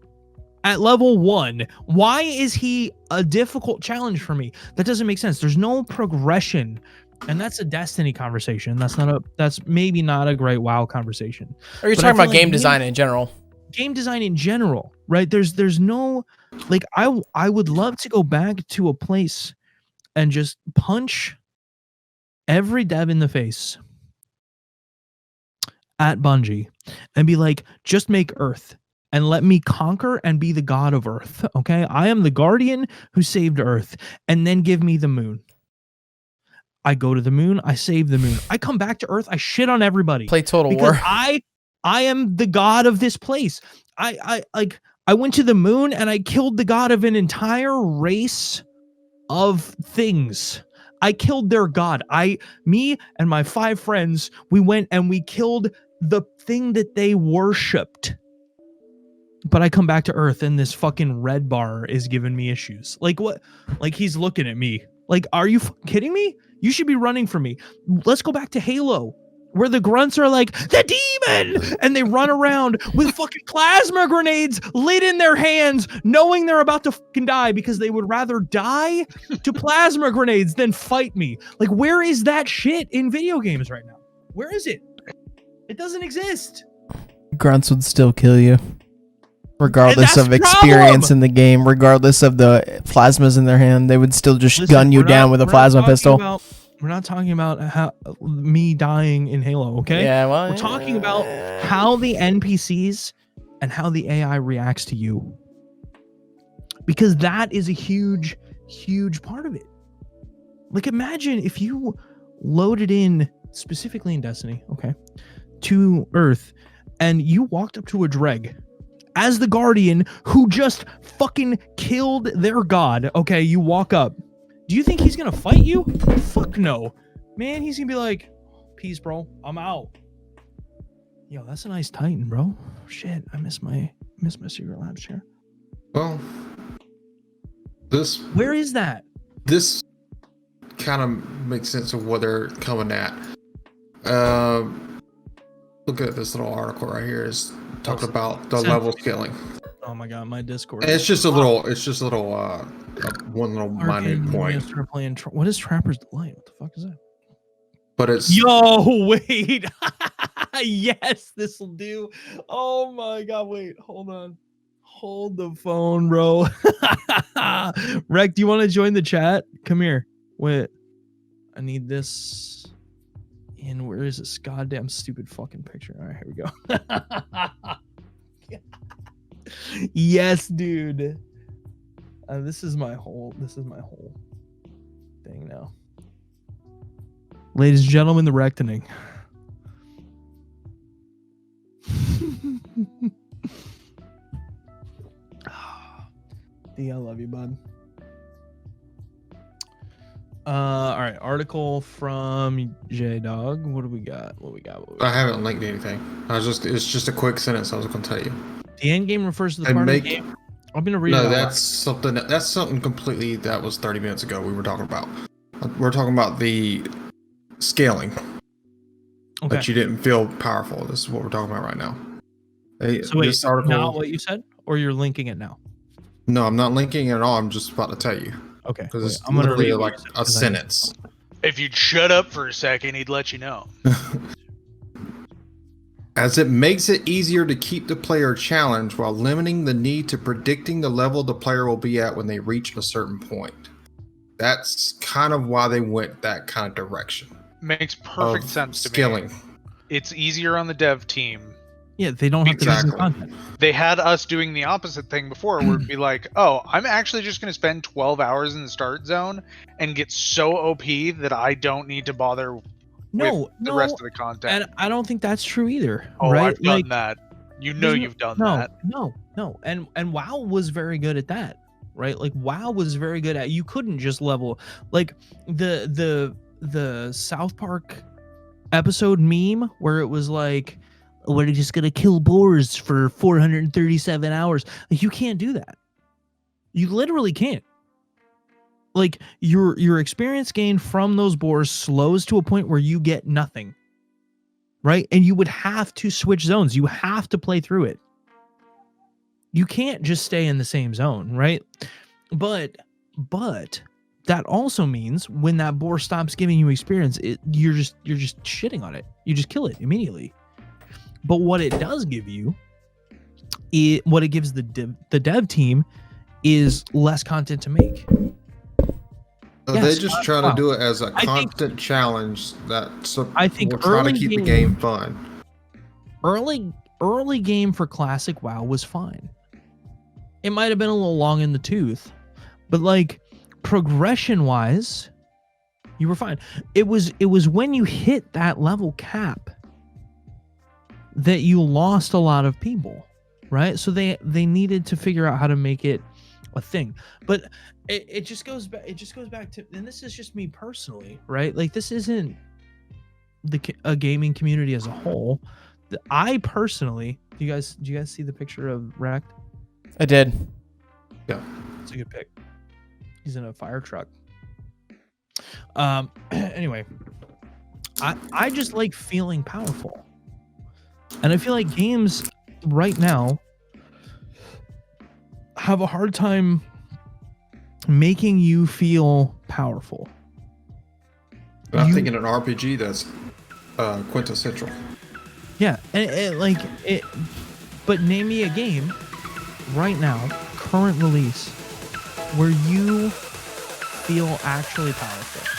Speaker 2: at level 1. Why is he a difficult challenge for me? That doesn't make sense. There's no progression. And that's a Destiny conversation. That's maybe not a great WoW conversation.
Speaker 1: Are you
Speaker 2: But I
Speaker 1: talking
Speaker 2: feel
Speaker 1: about
Speaker 2: like
Speaker 1: game design in general?
Speaker 2: Game design in general, right? There's no, like, I would love to go back to a place and just punch every dev in the face at Bungie and be like, just make Earth and let me conquer and be the god of Earth. Okay, I am the guardian who saved Earth, and then give me the moon. I go to the moon, I save the moon, I come back to Earth, I shit on everybody.
Speaker 1: Play Total
Speaker 2: Because
Speaker 1: War.
Speaker 2: I am the god of this place. I went to the moon and I killed the god of an entire race of things. I killed their god. Me and my 5 friends, we went and we killed the thing that they worshipped. But I come back to Earth and this fucking red bar is giving me issues. Like, what? Like, he's looking at me. Like, are you kidding me? You should be running from me. Let's go back to Halo, where the grunts are like, the demon! And they run around with fucking plasma grenades lit in their hands, knowing they're about to fucking die because they would rather die to plasma grenades than fight me. Like, where is that shit in video games right now? Where is it? It doesn't exist.
Speaker 1: Grunts would still kill you, regardless
Speaker 2: that's
Speaker 1: of
Speaker 2: the
Speaker 1: experience
Speaker 2: problem.
Speaker 1: in the game, regardless of the plasmas in their hand. They would still just
Speaker 2: Listen,
Speaker 1: gun you
Speaker 2: we're not-
Speaker 1: down with a
Speaker 2: we're not
Speaker 1: plasma
Speaker 2: talking
Speaker 1: pistol.
Speaker 2: we're not talking about how me dying in Halo, okay?
Speaker 1: Yeah, well,
Speaker 2: We're talking about how the NPCs and how the AI reacts to you. Because that is a huge, huge part of it. Like, imagine if you loaded in, specifically in Destiny, okay, to Earth, and you walked up to a Dreg as the Guardian who just fucking killed their god. Okay, you walk up. Do you think he's gonna fight you? Fuck no. Man, he's gonna be like, peace, bro. I'm out. Yo, that's a nice Titan, bro. Shit, I miss my Secret Labs chair.
Speaker 3: Well,
Speaker 2: Where is that?
Speaker 3: this kind of makes sense of what they're coming at. Look at this little article right here. It's talking about the level scaling.
Speaker 2: Oh my god, my Discord.
Speaker 3: And it's just a little one little minute point.
Speaker 2: Start playing what is Trapper's Delight? What the fuck is that?
Speaker 3: But it's
Speaker 2: Yo, wait. Yes, this will do. Oh my god, wait, hold on. Hold the phone, bro. Rec, do you want to join the chat? Come here. Wait. I need this. in. Where is this goddamn stupid fucking picture? All right, here we go. Yes, dude. This is my whole thing now. Ladies and gentlemen, the reckoning. D, I love you, bud. All right, article from J-Dog. What do we got?
Speaker 3: I haven't linked anything. It's just a quick sentence I was going to tell you.
Speaker 2: The end game refers to the part of the game. I'm going to read it.
Speaker 3: No, that's something completely that was 30 minutes ago we were talking about. We're talking about the scaling.
Speaker 2: Okay.
Speaker 3: That you didn't feel powerful. This is what we're talking about right now.
Speaker 2: So wait,
Speaker 3: this article,
Speaker 2: now what you said, or you're linking it now?
Speaker 3: No, I'm not linking it at all. I'm just about to tell you.
Speaker 2: Okay.
Speaker 3: Because it's
Speaker 2: I'm gonna
Speaker 3: literally
Speaker 2: read
Speaker 3: like a sentence.
Speaker 4: If you'd shut up for a second, he'd let you know.
Speaker 3: As it makes it easier to keep the player challenged while limiting the need to predicting the level the player will be at when they reach a certain point. That's kind of why they went that kind of direction.
Speaker 4: Makes perfect sense to
Speaker 3: scaling.
Speaker 4: me. It's easier on the dev team.
Speaker 2: Yeah, they don't have to use the content.
Speaker 4: They had us doing the opposite thing before, where it'd be like, oh, I'm actually just going to spend 12 hours in the start zone and get so OP that I don't need to bother with the rest of the content.
Speaker 2: And I don't think that's true either.
Speaker 4: Oh,
Speaker 2: right?
Speaker 4: I've done that. You know you've done that.
Speaker 2: No. And WoW was very good at that, right? Like WoW was very good at, you couldn't just level, like the South Park episode meme where it was like, we're just gonna kill boars for 437 hours. Like, you can't do that. You literally can't. Like, your experience gain from those boars slows to a point where you get nothing, right? And you would have to switch zones. You have to play through it. You can't just stay in the same zone, right? But that also means when that boar stops giving you experience, you're just shitting on it. You just kill it immediately. But what it does give you, what it gives the dev team, is less content to make.
Speaker 3: So they just try to do it as a constant challenge. I think we're trying to keep the game fun.
Speaker 2: Early game for classic WoW was fine. It might have been a little long in the tooth, but like progression wise, you were fine. It was when you hit that level cap that you lost a lot of people, right? So they needed to figure out how to make it a thing. But it just goes back to, and this is just me personally, right? Like, this isn't a gaming community as a whole. I personally, do you guys see the picture of Wrecked?
Speaker 1: I did.
Speaker 3: Yeah,
Speaker 2: it's a good pic. He's in a fire truck. Anyway, I just like feeling powerful. And I feel like games right now have a hard time making you feel powerful.
Speaker 3: I'm thinking an RPG that's quintessential.
Speaker 2: Yeah, but name me a game right now, current release, where you feel actually powerful.